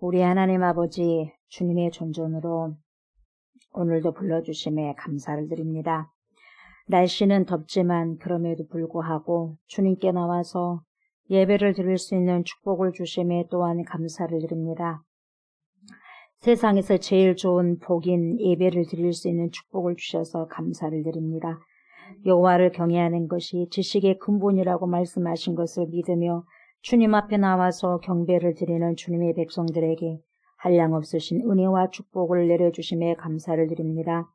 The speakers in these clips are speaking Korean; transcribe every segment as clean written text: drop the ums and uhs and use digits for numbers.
우리 하나님 아버지 주님의 존존으로 오늘도 불러주심에 감사를 드립니다. 날씨는 덥지만 그럼에도 불구하고 주님께 나와서 예배를 드릴 수 있는 축복을 주심에 또한 감사를 드립니다. 세상에서 제일 좋은 복인 예배를 드릴 수 있는 축복을 주셔서 감사를 드립니다. 여호와를 경외하는 것이 지식의 근본이라고 말씀하신 것을 믿으며 주님 앞에 나와서 경배를 드리는 주님의 백성들에게 한량없으신 은혜와 축복을 내려주심에 감사를 드립니다.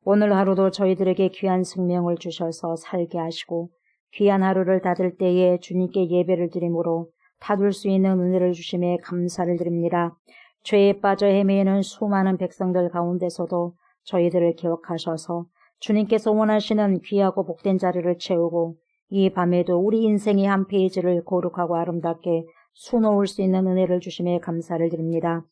오늘 하루도 저희들에게 귀한 생명을 주셔서 살게 하시고 귀한 하루를 닫을 때에 주님께 예배를 드림으로 닫을 수 있는 은혜를 주심에 감사를 드립니다. 죄에 빠져 헤매는 수많은 백성들 가운데서도 저희들을 기억하셔서 주님께서 원하시는 귀하고 복된 자리를 채우고 이 밤에도 우리 인생의 한 페이지를 거룩하고 아름답게 수놓을 수 있는 은혜를 주심에 감사를 드립니다.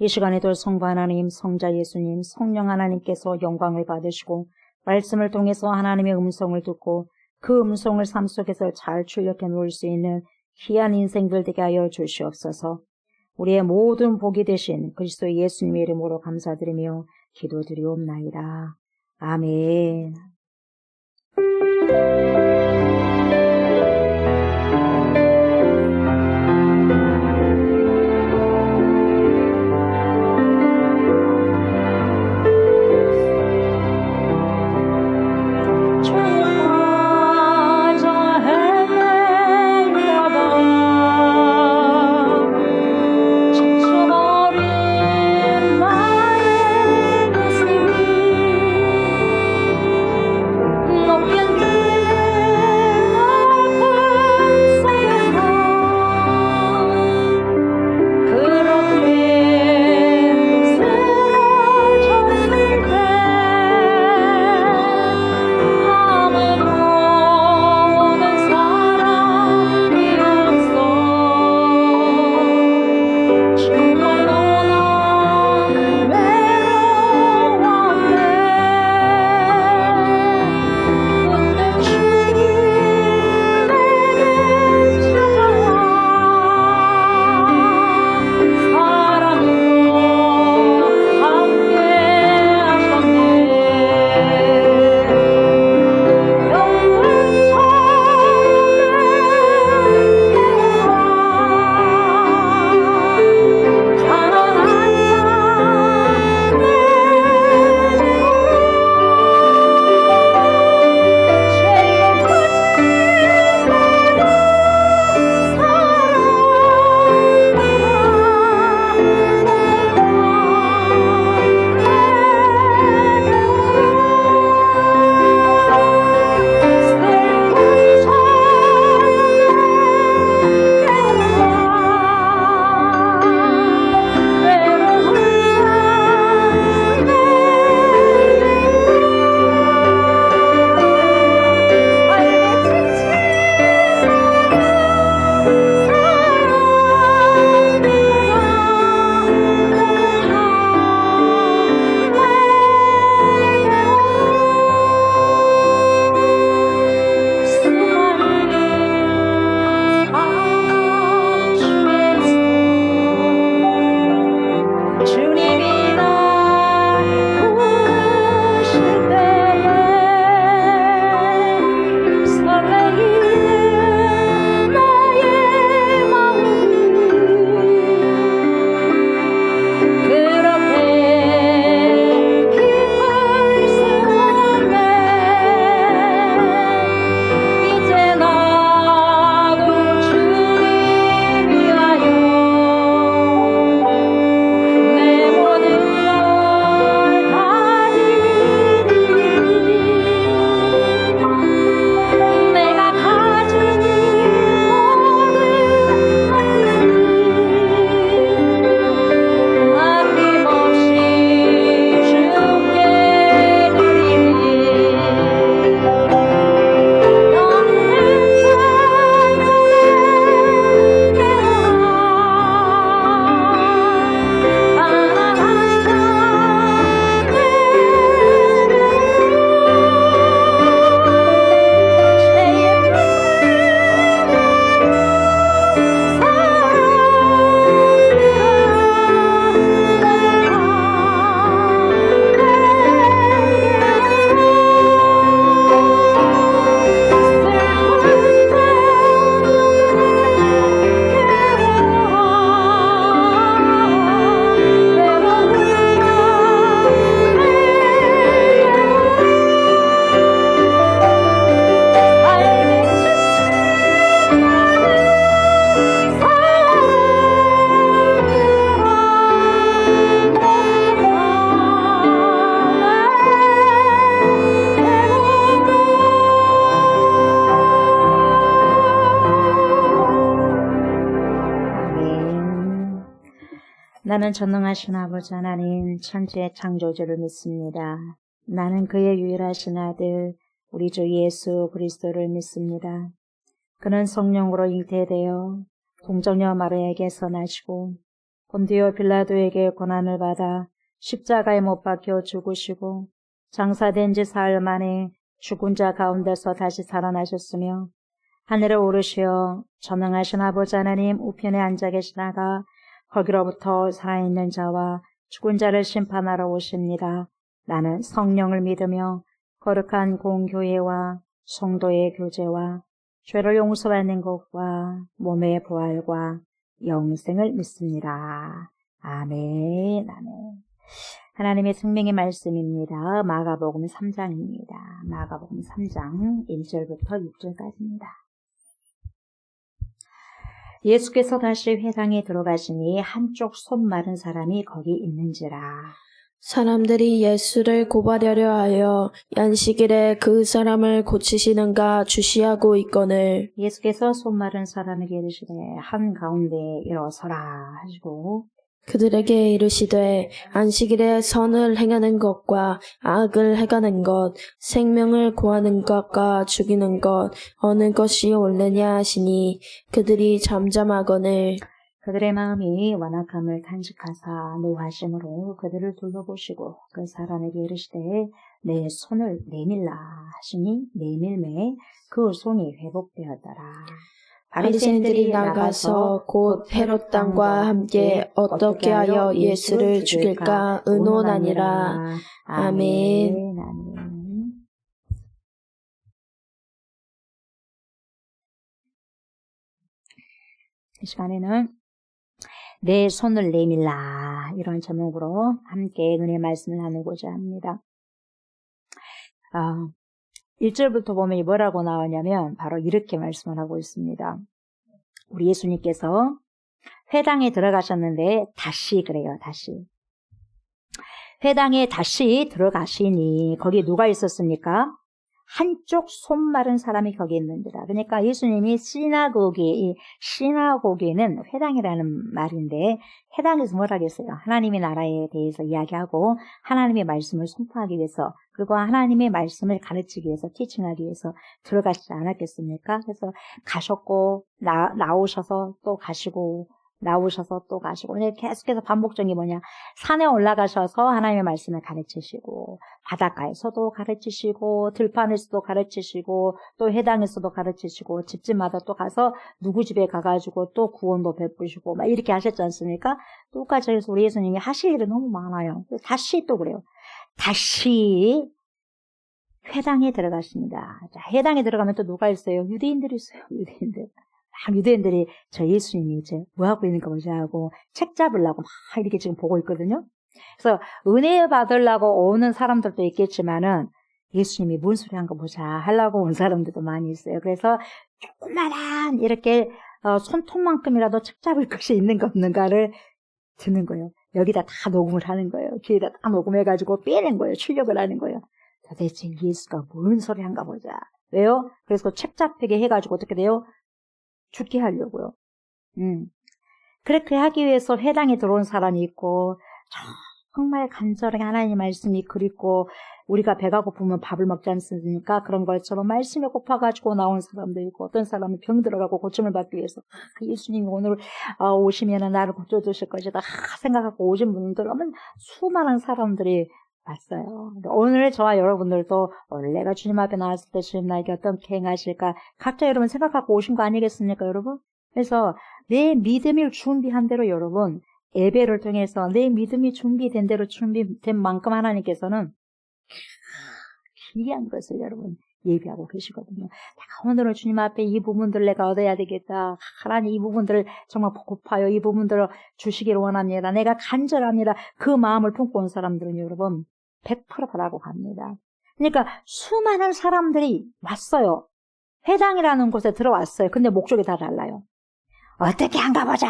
이 시간에도 성부 하나님, 성자 예수님, 성령 하나님께서 영광을 받으시고 말씀을 통해서 하나님의 음성을 듣고 그 음성을 삶 속에서 잘 출력해 놓을 수 있는 귀한 인생들 되게 하여 주시옵소서. 우리의 모든 복이 되신 그리스도 예수님의 이름으로 감사드리며 기도드리옵나이다. 아멘. 높은 나는 전능하신 아버지 하나님 천지의 창조주를 믿습니다. 나는 그의 유일하신 아들 우리 주 예수 그리스도를 믿습니다. 그는 성령으로 잉태되어 동정녀 마리아에게서 나시고 본디오 빌라도에게 고난을 받아 십자가에 못 박혀 죽으시고 장사된 지 사흘 만에 죽은 자 가운데서 다시 살아나셨으며 하늘에 오르시어 전능하신 아버지 하나님 우편에 앉아 계시다가 거기로부터 살아있는 자와 죽은 자를 심판하러 오십니다. 나는 성령을 믿으며 거룩한 공교회와 성도의 교제와 죄를 용서받는 것과 몸의 부활과 영생을 믿습니다. 아멘. 아멘. 하나님의 생명의 말씀입니다. 마가복음 3장입니다. 마가복음 3장 1절부터 6절까지입니다. 예수께서 다시 회당에 들어가시니 한쪽 손 마른 사람이 거기 있는지라. 사람들이 예수를 고발하려 하여 안식일에 그 사람을 고치시는가 주시하고 있거늘 예수께서 손 마른 사람에게 이르시되 한가운데 일어서라 하시고 그들에게 이르시되 안식일에 선을 행하는 것과 악을 행하는 것, 생명을 구하는 것과 죽이는 것 어느 것이 옳으냐 하시니 그들이 잠잠하거늘 그들의 마음이 완악함을 탄식하사 노하심으로 그들을 둘러보시고 그 사람에게 이르시되 내 손을 내밀라 하시니 내밀매 그 손이 회복되었더라. 바리새인들이 나가서 곧 헤롯 당과 함께 어떻게 하여 예수를 죽일까 의논하니라. 아멘. 아멘. 이 시간에는 내 손을 내밀라 이런 제목으로 함께 은혜의 말씀을 나누고자 합니다. 1절부터 보면 뭐라고 나오냐면 바로 이렇게 말씀을 하고 있습니다. 우리 예수님께서 회당에 들어가셨는데 다시 그래요. 다시 회당에 다시 들어가시니 거기에 누가 있었습니까? 한쪽 손 마른 사람이 거기 있는지라. 그러니까 예수님이 시나고게는 회당이라는 말인데 회당에서 뭐라 했어요? 하나님의 나라에 대해서 이야기하고 하나님의 말씀을 선포하기 위해서 그리고 하나님의 말씀을 가르치기 위해서 티칭하기 위해서 들어가시지 않았겠습니까? 그래서 가셨고 나오셔서 또 가시고 나오셔서 또 가시고 계속해서 반복적인 게 뭐냐, 산에 올라가셔서 하나님의 말씀을 가르치시고 바닷가에서도 가르치시고 들판에서도 가르치시고 또 회당에서도 가르치시고 집집마다 또 가서 누구 집에 가가지고 또 구원도 베푸시고 막 이렇게 하셨지 않습니까? 똑같이 해서 우리 예수님이 하실 일이 너무 많아요. 다시 또 그래요. 다시 회당에 들어갔습니다. 자, 회당에 들어가면 또 누가 있어요? 유대인들이 있어요. 유대인들이 저 예수님이 이제 뭐 하고 있는가 보자 하고 책 잡으려고 막 이렇게 지금 보고 있거든요. 그래서 은혜 받으려고 오는 사람들도 있겠지만은 예수님이 뭔 소리 한 거 보자 하려고 온 사람들도 많이 있어요. 그래서 조그만한 이렇게 손톱만큼이라도 책 잡을 것이 있는가 없는가를 듣는 거예요. 여기다 다 녹음을 하는 거예요. 귀에다 다 녹음해가지고 빼낸 거예요. 출력을 하는 거예요. 도대체 예수가 뭔 소리 한가 보자. 왜요? 그래서 책 잡히게 해가지고 어떻게 돼요? 죽게 하려고요. 그렇게 하기 위해서 회당에 들어온 사람이 있고 정말 간절하게 하나님 말씀이 그립고 우리가 배가 고프면 밥을 먹지 않습니까? 그런 것처럼 말씀이 고파가지고 나온 사람도 있고 어떤 사람은 병 들어가고 고침을 받기 위해서 예수님이 오늘 오시면 나를 고쳐주실 것이다 생각하고 오신 분들은 수많은 사람들이 봤어요. 오늘 저와 여러분들도 오늘 내가 주님 앞에 나왔을 때 주님 나에게 어떻게 행하실까 각자 여러분 생각하고 오신 거 아니겠습니까 여러분? 그래서 내 믿음을 준비한 대로 여러분 예배를 통해서 내 믿음이 준비된 대로 준비된 만큼 하나님께서는 기이한 것을 여러분 예비하고 계시거든요. 내가 오늘은 주님 앞에 이 부분들 내가 얻어야 되겠다. 하나님 이 부분들을 정말 고파요. 이 부분들을 주시기를 원합니다. 내가 간절합니다. 그 마음을 품고 온 사람들은 여러분 100% 바라고 갑니다. 그러니까 수많은 사람들이 왔어요. 회당이라는 곳에 들어왔어요. 근데 목적이 다 달라요. 어떻게 한가 보자.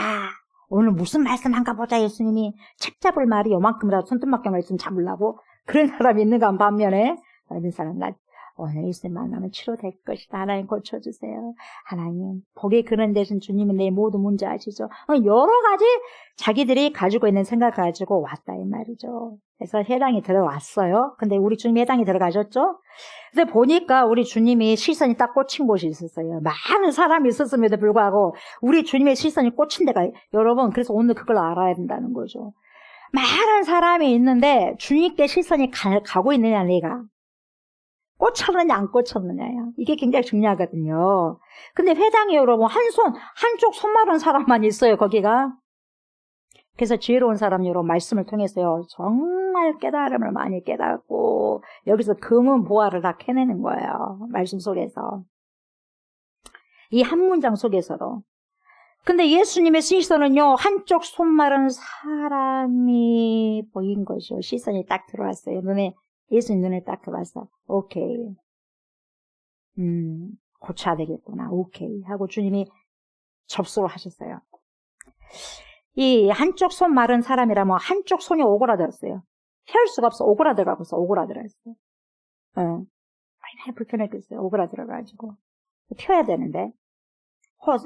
오늘 무슨 말씀 한가 보자. 예수님이 책 잡을 말이 요만큼이라도 손톱만큼이라도 좀 잡으려고 그런 사람이 있는가 반면에 다른 사람 오늘 예수님 만나면 치료될 것이다. 하나님 고쳐주세요. 하나님 복이 그런 대신 주님은 내 모든 문제 아시죠? 여러 가지 자기들이 가지고 있는 생각 가지고 왔다 이 말이죠. 그래서 회당에 들어왔어요. 근데 우리 주님이 회당에 들어가셨죠? 근데 보니까 우리 주님이 시선이 딱 꽂힌 곳이 있었어요. 많은 사람이 있었음에도 불구하고 우리 주님의 시선이 꽂힌 데가 여러분 그래서 오늘 그걸 알아야 된다는 거죠. 많은 사람이 있는데 주님께 시선이 가고 있느냐 내가 꽂혔느냐 안 꽂혔느냐요. 이게 굉장히 중요하거든요. 근데 회당에 여러분 한쪽 손 마른 사람만 있어요 거기가. 그래서 지혜로운 사람 여러분 말씀을 통해서요 정말 깨달음을 많이 깨닫고 여기서 금은 보화를 다 캐내는 거예요. 말씀 속에서 이 한 문장 속에서도. 근데 예수님의 시선은요 한쪽 손 마른 사람이 보인 거죠. 시선이 딱 들어왔어요. 예수님 눈에 딱 들어왔어. 오케이. 고쳐야 되겠구나. 오케이. 하고 주님이 접수를 하셨어요. 이 한쪽 손 마른 사람이라면 한쪽 손이 오그라들었어요. 펼 수가 없어. 오그라들어가서 오그라들었어요. 얼마나 불편했겠어요. 오그라들어가지고. 펴야 되는데.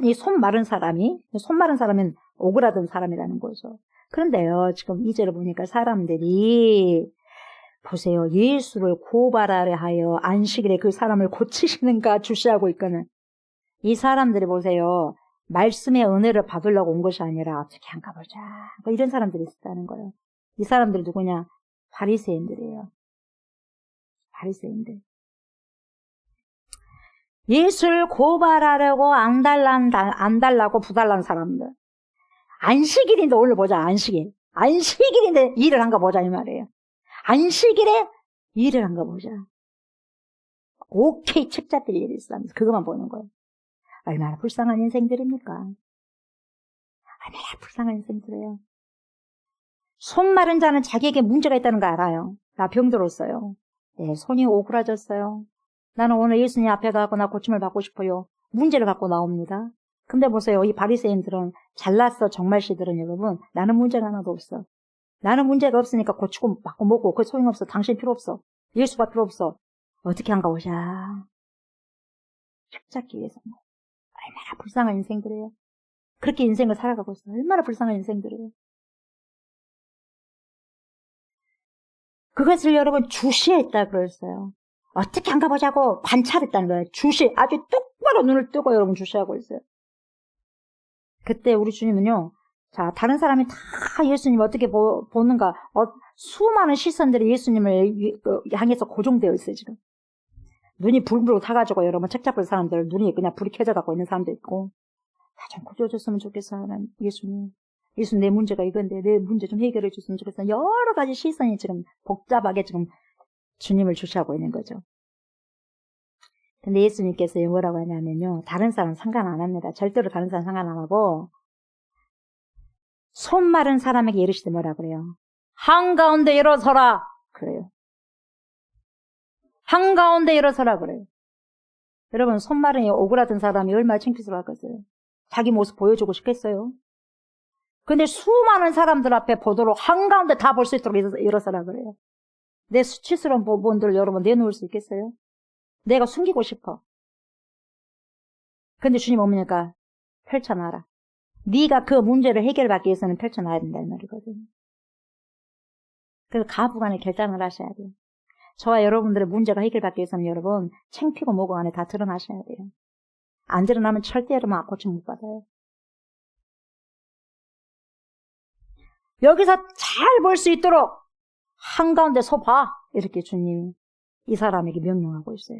이 손 마른 사람은 오그라든 사람이라는 거죠. 그런데요, 지금 2절을 보니까 사람들이 보세요. 예수를 고발하려 하여 안식일에 그 사람을 고치시는가 주시하고 있거든. 이 사람들이 보세요. 말씀의 은혜를 받으려고 온 것이 아니라 어떻게 한가 보자. 뭐 이런 사람들이 있었다는 거예요. 이 사람들 누구냐? 바리새인들이에요. 바리새인들. 예수를 고발하려고 안 달라고 부달란 사람들. 안식일인데 오늘 보자. 안식일인데 일을 한가 보자 이 말이에요. 안식일에 일을 한가 보자. 오케이 책 잡힐 일이 있으면서 그것만 보는 거예요. 얼마나 불쌍한 인생들입니까? 얼마나 불쌍한 인생들이에요. 손 마른 자는 자기에게 문제가 있다는 거 알아요. 나 병들었어요. 네, 손이 오그라졌어요. 나는 오늘 예수님 앞에 가고 나 고침을 받고 싶어요. 문제를 갖고 나옵니다. 근데 보세요. 이 바리새인들은 잘났어. 정말씨들은 여러분 나는 문제가 하나도 없어. 나는 문제가 없으니까 고치고 받고 먹고 그 소용없어. 당신 필요 없어. 예수가 필요 없어. 어떻게 한가 보자. 책 잡기 위해서. 얼마나 불쌍한 인생들이에요. 그렇게 인생을 살아가고 있어요. 얼마나 불쌍한 인생들이에요. 그것을 여러분 주시했다 그랬어요. 어떻게 한가 보자고 관찰했다는 거예요. 아주 똑바로 눈을 뜨고 여러분 주시하고 있어요. 그때 우리 주님은요. 자, 다른 사람이 다 예수님 어떻게 보는가. 수많은 시선들이 예수님을 향해서 고정되어 있어요, 지금. 눈이 불불 타가지고 여러분 책 잡을 사람들 눈이 그냥 불이 켜져갖고 있는 사람도 있고. 나 좀 고쳐줬으면 좋겠어요. 난 예수님 내 문제가 이건데 내 문제 좀 해결해 줬으면 좋겠어요. 여러 가지 시선이 지금 복잡하게 지금 주님을 주시하고 있는 거죠. 근데 예수님께서 뭐라고 하냐면요. 다른 사람 상관 안 합니다. 절대로 다른 사람 상관 안 하고 손 마른 사람에게 이르시되 뭐라 그래요? 한가운데 일어서라 그래요. 한가운데 일어서라 그래요. 여러분 손 마른 오그라든 사람이 얼마나 창피스러웠겠어요. 자기 모습 보여주고 싶겠어요. 근데 수많은 사람들 앞에 보도록 한가운데 다 볼 수 있도록 일어서라 그래요. 내 수치스러운 부분들을 여러분 내놓을 수 있겠어요? 내가 숨기고 싶어. 근데 주님 오니까 펼쳐놔라. 네가 그 문제를 해결받기 위해서는 펼쳐놔야 된다는 말이거든요. 그래서 가부간에 결단을 하셔야 돼요. 저와 여러분들의 문제가 해결받기 위해서는 여러분 창피고 모공 안에 다 드러나셔야 돼요. 안 드러나면 절대 여러분 고침 못 받아요. 여기서 잘 볼 수 있도록 한가운데 서봐. 이렇게 주님이 이 사람에게 명령하고 있어요.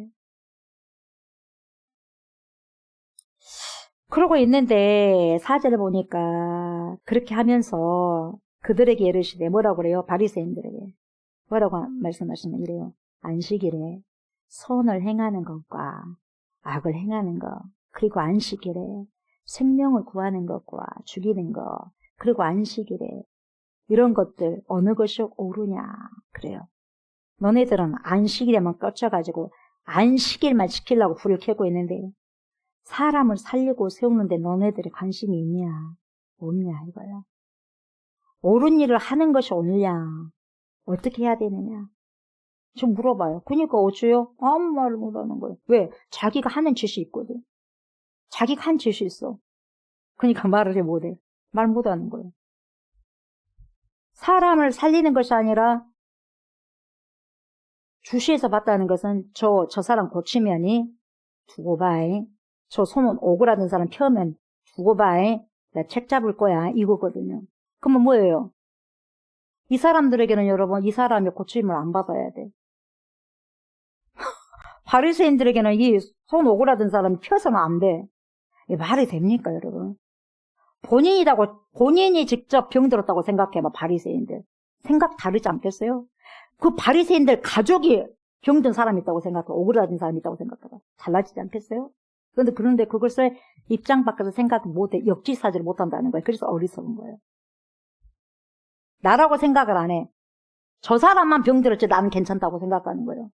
그러고 있는데 4절을 보니까 그렇게 하면서 그들에게 이르시되 뭐라고 그래요? 바리새인들에게 뭐라고 말씀하시면 이래요. 안식일에 선을 행하는 것과 악을 행하는 것, 그리고 안식일에 생명을 구하는 것과 죽이는 것, 그리고 안식일에 이런 것들 어느 것이 옳으냐 그래요. 너네들은 안식일에만 꽂혀가지고 안식일만 지키려고 불을 켜고 있는데 사람을 살리고 세우는데 너네들이 관심이 있냐 없냐 이거야. 옳은 일을 하는 것이 옳냐 어떻게 해야 되느냐 지금 물어봐요. 그러니까 어째요? 아무 말을 못하는 거예요. 왜? 자기가 하는 짓이 있거든. 자기가 한 짓이 있어. 그러니까 말을 못해. 말 못하는 거예요. 사람을 살리는 것이 아니라 주시에서 봤다는 것은 저 사람 고치면이 두고 봐이. 저 손은 오그라든 사람 펴면 두고 봐이. 내가 책 잡을 거야. 이거거든요. 그러면 뭐예요? 이 사람들에게는 여러분 이 사람이 고침을 안 받아야 돼. 바리새인들에게는 이 손 오그라든 사람이 펴서는 안 돼. 이게 말이 됩니까 여러분? 본인이 직접 병들었다고 생각해봐. 바리새인들. 생각 다르지 않겠어요? 그 바리새인들 가족이 병든 사람이 있다고 생각해. 오그라든 사람이 있다고 생각해봐. 달라지지 않겠어요? 그런데 그것을 입장 밖에서 생각 못해. 역지사지를 못한다는 거예요. 그래서 어리석은 거예요. 나라고 생각을 안 해. 저 사람만 병들었지 나는 괜찮다고 생각하는 거예요.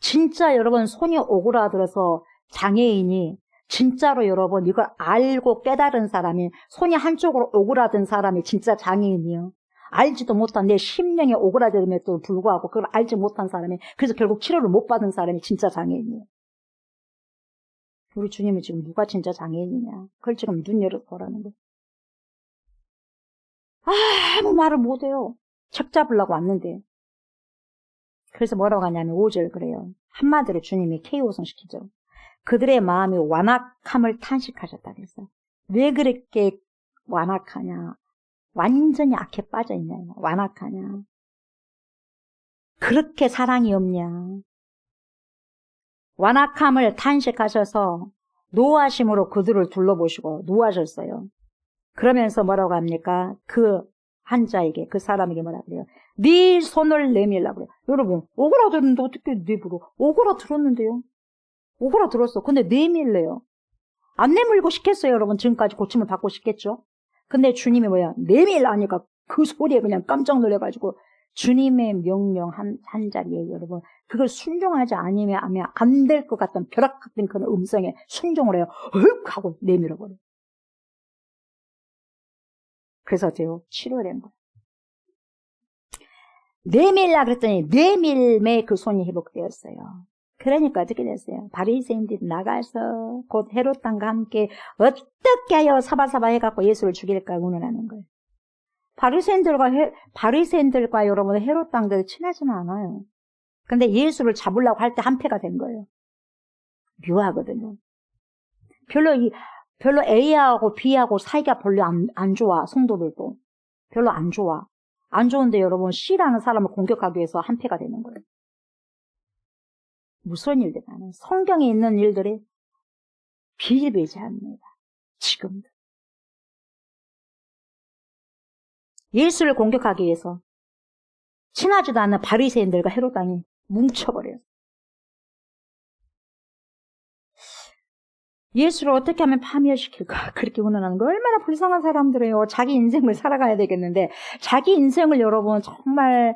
진짜 여러분 손이 오그라들어서 장애인이 진짜로 여러분 이걸 알고 깨달은 사람이 손이 한쪽으로 오그라든 사람이 진짜 장애인이요. 알지도 못한 내 심령에 오그라듦에도 불구하고 그걸 알지 못한 사람이 그래서 결국 치료를 못 받은 사람이 진짜 장애인이에요. 우리 주님은 지금 누가 진짜 장애인이냐 그걸 지금 눈 열어서 보라는 거예요. 아무 말을 못해요. 책 잡으려고 왔는데. 그래서 뭐라고 하냐면 5절 그래요. 한마디로 주님이 KO성 시키죠. 그들의 마음이 완악함을 탄식하셨다 그랬어요. 왜 그렇게 완악하냐. 완전히 악해 빠져있냐. 완악하냐. 그렇게 사랑이 없냐. 완악함을 탄식하셔서 노하심으로 그들을 둘러보시고 노하셨어요. 그러면서 뭐라고 합니까? 그 한자에게 그 사람에게 뭐라 그래요? 네 손을 내밀라고 그래요. 여러분 오그라들었는데 어떻게 내밀어? 오그라들었는데요. 오그라들었어. 근데 내밀래요. 안 내밀고 싶겠어요. 여러분 지금까지 고침을 받고 싶겠죠. 근데 주님이 뭐야? 내밀라니까 그 소리에 그냥 깜짝 놀래가지고 주님의 명령 한 자리에 여러분 그걸 순종하지 않으면 안 될 것 같은 벼락 같은 그런 음성에 순종을 해요. 헐 하고 내밀어버려요. 그래서 제가 치료된 거예요. 내밀라 그랬더니 내밀매 그 손이 회복되었어요. 그러니까 어떻게 됐어요? 바리새인들이 나가서 곧 헤롯 왕과 함께 어떻게 하여 사바사바 해갖고 예수를 죽일까 운운하는 거예요. 바리새인들과 여러분 헤롯 왕들 친하지는 않아요. 근데 예수를 잡으려고 할 때 한패가 된 거예요. 묘하거든요. 별로 A하고 B하고 사이가 별로 안 좋아. 성도들도 별로 안 좋아. 안 좋은데 여러분 C라는 사람을 공격하기 위해서 한패가 되는 거예요. 무슨 일들이 많아요. 성경에 있는 일들이 비일비재합니다. 지금도. 예수를 공격하기 위해서 친하지도 않은 바리새인들과 헤롯 왕이 뭉쳐버려요. 예수를 어떻게 하면 파멸시킬까? 그렇게 운운하는 거 얼마나 불쌍한 사람들이에요. 자기 인생을 살아가야 되겠는데 자기 인생을 여러분 정말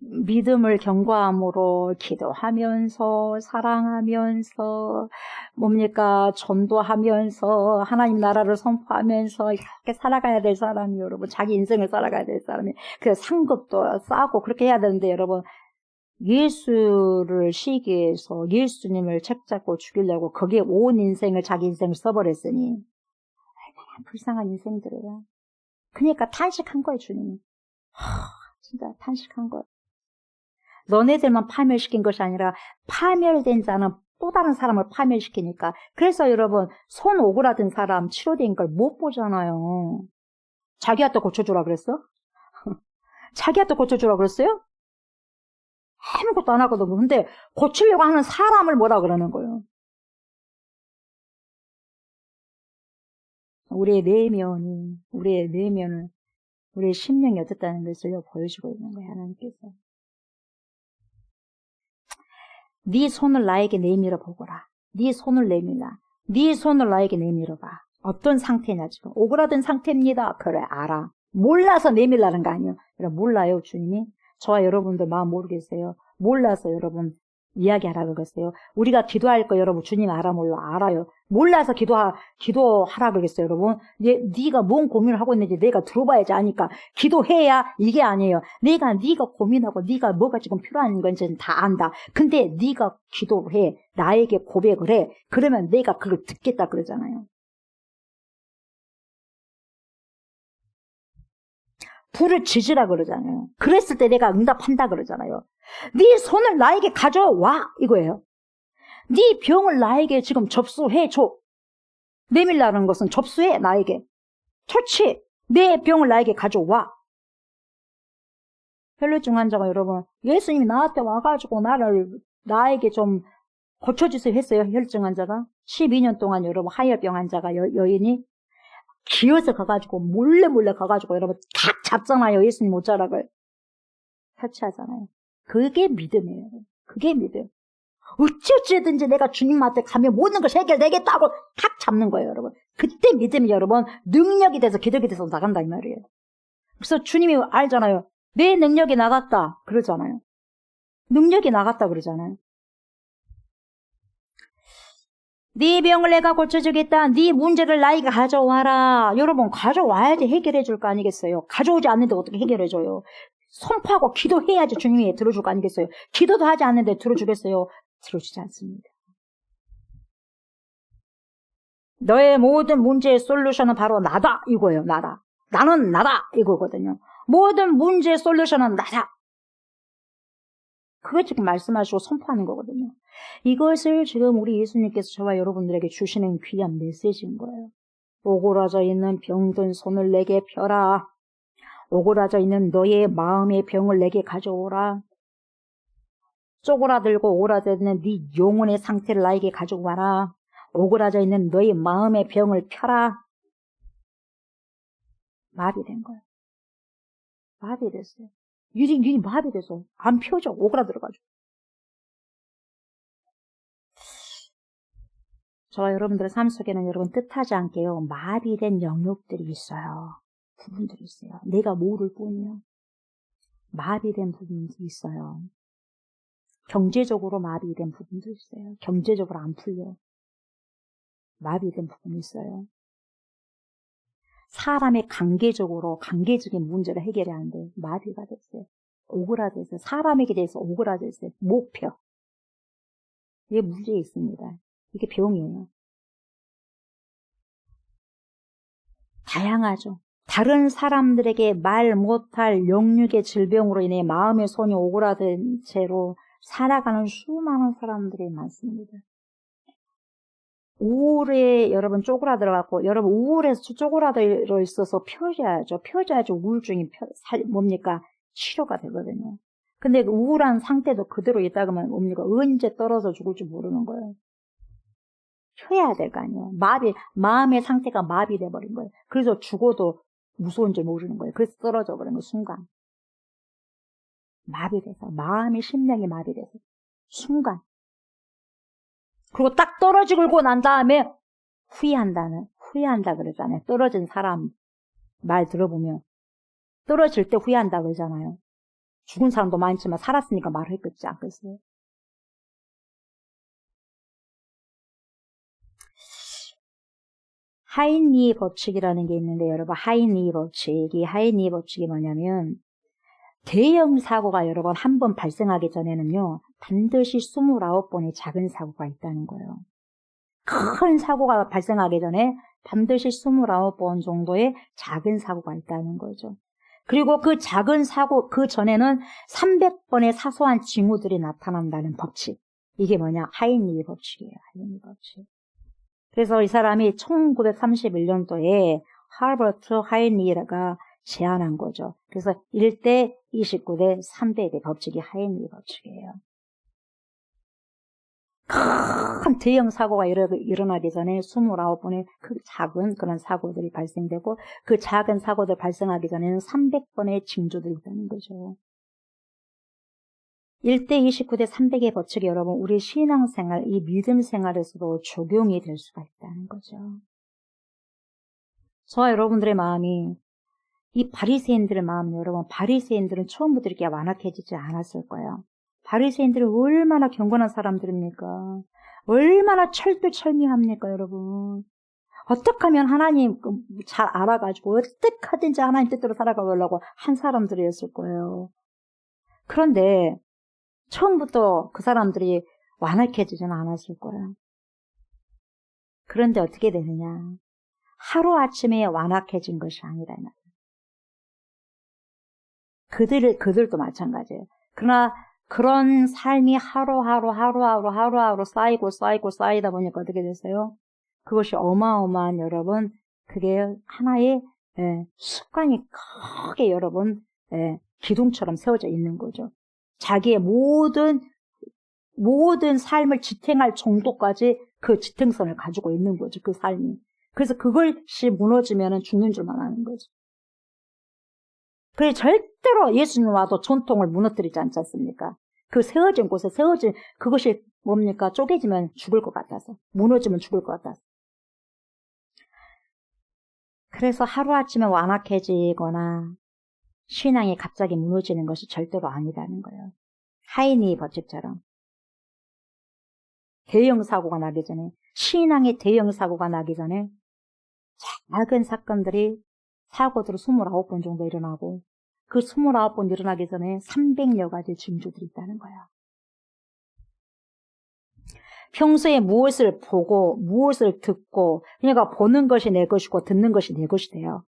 믿음을 경과함으로 기도하면서 사랑하면서 뭡니까 전도하면서 하나님 나라를 선포하면서 이렇게 살아가야 될 사람이 여러분 자기 인생을 살아가야 될 사람이 그 상급도 싸고 그렇게 해야 되는데 여러분 예수를 시기해서 예수님을 책잡고 죽이려고 거기에 온 인생을 자기 인생을 써버렸으니 얼마나 불쌍한 인생들이야. 그러니까 탄식한 거예요 주님이. 진짜 탄식한 거예요. 너네들만 파멸시킨 것이 아니라 파멸된 자는 또 다른 사람을 파멸시키니까. 그래서 여러분 손 오그라든 사람 치료된 걸 못 보잖아요. 자기한테 고쳐주라 그랬어? 자기한테 고쳐주라 그랬어요? 아무것도 안 하거든요. 근데 고치려고 하는 사람을 뭐라 그러는 거예요? 우리의 내면을 우리의 심령이 어떻다는 것을 보여주고 있는 거예요. 하나님께서. 네 손을 나에게 내밀어 보거라. 네 손을 내밀라. 네 손을 나에게 내밀어 봐. 어떤 상태냐 지금. 오그라든 상태입니다. 그래 알아. 몰라서 내밀라는 거 아니에요. 몰라요 주님이. 저와 여러분들 마음 모르겠어요. 몰라서 여러분 이야기하라고 그랬어요. 우리가 기도할 거 여러분 주님 알아 몰라? 알아요. 몰라서 기도하라 그러겠어요, 여러분. 네가 뭔 고민을 하고 있는지 내가 들어봐야지 아니까 기도해야 이게 아니에요. 네가 고민하고 네가 뭐가 지금 필요한 건지는 다 안다. 근데 네가 기도해. 나에게 고백을 해. 그러면 내가 그걸 듣겠다 그러잖아요. 불을 지지라 그러잖아요. 그랬을 때 내가 응답한다 그러잖아요. 네 손을 나에게 가져와 이거예요. 네 병을 나에게 지금 접수해줘. 내밀라는 것은 접수해 나에게. 좋지. 내 병을 나에게 가져와. 혈류증 환자가 여러분 예수님이 나한테 와가지고 나에게 좀 고쳐주세요 했어요. 혈증 환자가 12년 동안 여러분 하혈병 환자가 여인이 기어서 가가지고 몰래 가가지고 여러분 탁 잡잖아요. 예수님 옷자락을 터치하잖아요. 그게 믿음이에요. 그게 믿음. 어찌어찌든지 내가 주님한테 가면 모든 것이 해결되겠다고 탁 잡는 거예요, 여러분. 그때 믿음이 여러분 능력이 돼서 기적이 돼서 나간다 이 말이에요. 그래서 주님이 알잖아요. 내 능력이 나갔다 그러잖아요. 능력이 나갔다 그러잖아요. 네 병을 내가 고쳐주겠다. 네 문제를 나에게 가져와라. 여러분 가져와야지 해결해 줄 거 아니겠어요. 가져오지 않는데 어떻게 해결해 줘요. 선포하고 기도해야지 주님이 들어줄 거 아니겠어요. 기도도 하지 않는데 들어주겠어요. 들어주지 않습니다. 너의 모든 문제의 솔루션은 바로 나다 이거예요. 나다. 나는 나다 이거거든요. 모든 문제의 솔루션은 나다. 그거 지금 말씀하시고 선포하는 거거든요. 이것을 지금 우리 예수님께서 저와 여러분들에게 주시는 귀한 메시지인 거예요. 오그라져 있는 병든 손을 내게 펴라. 오그라져 있는 너의 마음의 병을 내게 가져오라. 쪼그라들고 오그라져 있는 네 영혼의 상태를 나에게 가져와라. 오그라져 있는 너의 마음의 병을 펴라. 마비된 거예요. 마비됐어요. 유진균이 마비돼서 안 펴져. 오그라들어가지고. 저와 여러분들의 삶 속에는 여러분 뜻하지 않게요. 마비된 영역들이 있어요. 부분들이 있어요. 내가 모를 뿐이요. 마비된 부분이 있어요. 경제적으로 마비된 부분도 있어요. 경제적으로 안 풀려. 마비된 부분이 있어요. 사람의 관계적인 문제를 해결해야 하는데 마비가 됐어요. 오그라졌어요. 사람에게 대해서 오그라졌어요. 목표. 이게 문제가 있습니다. 이게 병이에요. 다양하죠. 다른 사람들에게 말 못할 영육의 질병으로 인해 마음의 손이 오그라든 채로 살아가는 수많은 사람들이 많습니다. 우울에 여러분 쪼그라들어갖고 여러분 우울해서 쪼그라들어 있어서 펴져야죠. 펴져야지 우울증이 뭡니까? 치료가 되거든요. 근데 우울한 상태도 그대로 있다 그러면 뭡니까? 언제 떨어져 죽을지 모르는 거예요. 펴야 될 거 아니에요. 마음의 상태가 마비돼 버린 거예요. 그래서 죽어도 무서운 줄 모르는 거예요. 그래서 떨어져 버린 거 순간. 마비돼서 마음의 심령이 마비돼서 순간. 그리고 딱 떨어지고 난 다음에 후회한다 그러잖아요. 떨어진 사람 말 들어보면 떨어질 때 후회한다 그러잖아요. 죽은 사람도 많지만 살았으니까 말을 했겠지 않겠어요? 하인리 법칙이라는 게 있는데 여러분 하인리 법칙이 뭐냐면 대형 사고가 여러분 한 번 발생하기 전에는요 반드시 29번의 작은 사고가 있다는 거예요. 큰 사고가 발생하기 전에 반드시 29번 정도의 작은 사고가 있다는 거죠. 그리고 그 작은 사고 그 전에는 300번의 사소한 징후들이 나타난다는 법칙. 이게 뭐냐? 하인리 법칙이에요. 하인리 법칙. 그래서 이 사람이 1931년도에 하버트 하인리가 제안한 거죠. 그래서 1대 29대 300의 법칙이 하인리 법칙이에요. 큰 대형 사고가 일어나기 전에 29번의 그 작은 그런 사고들이 발생되고 그 작은 사고들 발생하기 전에는 300번의 징조들이 있다는 거죠. 1대 29대 300의 법칙이 여러분 우리 신앙생활, 이 믿음 생활에서도 적용이 될 수가 있다는 거죠. 저와 여러분들의 마음이 이 바리새인들의 마음이 여러분 바리새인들은 처음부터 이렇게 완악해지지 않았을 거예요. 바리새인들이 얼마나 경건한 사람들입니까? 얼마나 철두철미합니까, 여러분? 어떻게 하면 하나님 잘 알아가지고 어떻게 하든지 하나님 뜻대로 살아가려고 한 사람들이었을 거예요. 그런데 처음부터 그 사람들이 완악해지지는 않았을 거예요. 그런데 어떻게 되느냐? 하루아침에 완악해진 것이 아니라 이 말이에요. 그들도 마찬가지예요. 그러나 그런 삶이 하루하루 쌓이다 보니까 어떻게 됐어요? 그것이 어마어마한 여러분, 그게 하나의 습관이 크게 여러분 기둥처럼 세워져 있는 거죠. 자기의 모든 삶을 지탱할 정도까지 그 지탱성을 가지고 있는 거죠. 그 삶이. 그래서 그것이 무너지면 죽는 줄만 아는 거죠. 그래 절대로 예수님 와도 전통을 무너뜨리지 않지 않습니까? 그 세워진 곳에 그것이 뭡니까? 쪼개지면 죽을 것 같아서, 무너지면 죽을 것 같아서. 그래서 하루아침에 완악해지거나 신앙이 갑자기 무너지는 것이 절대로 아니라는 거예요. 하이니 법칙처럼 대형 사고가 나기 전에, 신앙의 대형 사고가 나기 전에 작은 사건들이 사고들이 29번 정도 일어나고, 그 29번 일어나기 전에 300여 가지 징조들이 있다는 거예요. 평소에 무엇을 보고 무엇을 듣고, 그러니까 보는 것이 내 것이고 듣는 것이 내 것이 돼요.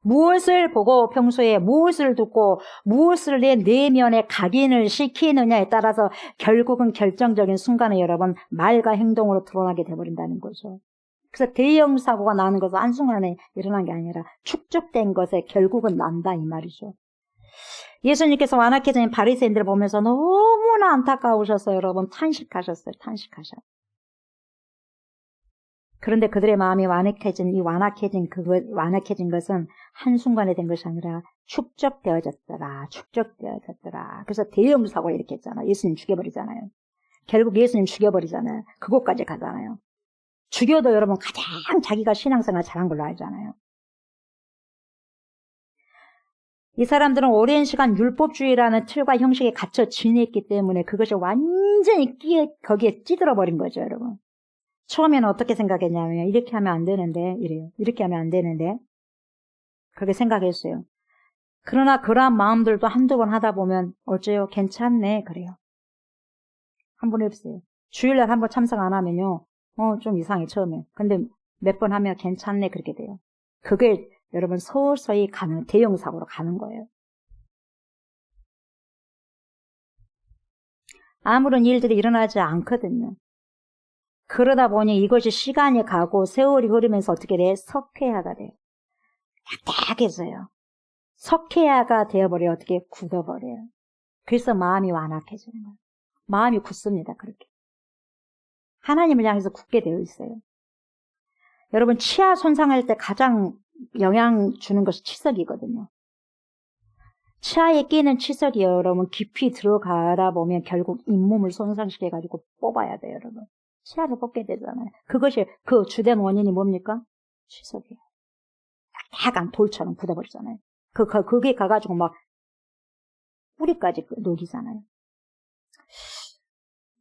무엇을 보고 평소에 무엇을 듣고 무엇을 내 내면에 각인을 시키느냐에 따라서 결국은 결정적인 순간에 여러분 말과 행동으로 드러나게 돼버린다는 거죠. 그래서 대형 사고가 나는 것은 한순간에 일어난 게 아니라 축적된 것에 결국은 난다 이 말이죠. 예수님께서 완악해진 바리새인들을 보면서 너무나 안타까우셔서 여러분 탄식하셨어요. 그런데 그들의 마음이 완악해진 것은 한순간에 된 것이 아니라 축적되어졌더라. 그래서 대형 사고를 일으켰잖아요. 예수님 죽여버리잖아요. 결국 예수님 죽여버리잖아요. 그곳까지 가잖아요. 죽여도 여러분 가장 자기가 신앙생활 잘한 걸로 알잖아요. 이 사람들은 오랜 시간 율법주의라는 틀과 형식에 갇혀 지냈기 때문에 그것이 완전히 거기에 찌들어버린 거죠, 여러분. 처음에는 어떻게 생각했냐면 이렇게 하면 안 되는데 이래요. 이렇게 하면 안 되는데 그렇게 생각했어요. 그러나 그러한 마음들도 한두 번 하다 보면 어째요? 괜찮네 그래요. 한번 해보세요. 주일날 한번 참석 안 하면요. 좀 이상해 처음에. 근데 몇 번 하면 괜찮네 그렇게 돼요. 그게 여러분 서서히 가는 대형 사고로 가는 거예요. 아무런 일들이 일어나지 않거든요. 그러다 보니 이것이 시간이 가고 세월이 흐르면서 어떻게 돼? 석회화가 돼요. 딱딱해져요. 석회화가 되어버려요. 어떻게 굳어버려요. 그래서 마음이 완악해지는 거예요. 마음이 굳습니다. 그렇게. 하나님을 향해서 굳게 되어 있어요. 여러분 치아 손상할 때 가장 영향 주는 것이 치석이거든요. 치아에 끼는 치석이 여러분 깊이 들어가다 보면 결국 잇몸을 손상시켜가지고 뽑아야 돼요. 여러분. 치아를 뽑게 되잖아요. 그것이 그 주된 원인이 뭡니까? 치석이에요. 약간 돌처럼 굳어버리잖아요. 그게 가가지고 막 뿌리까지 녹이잖아요.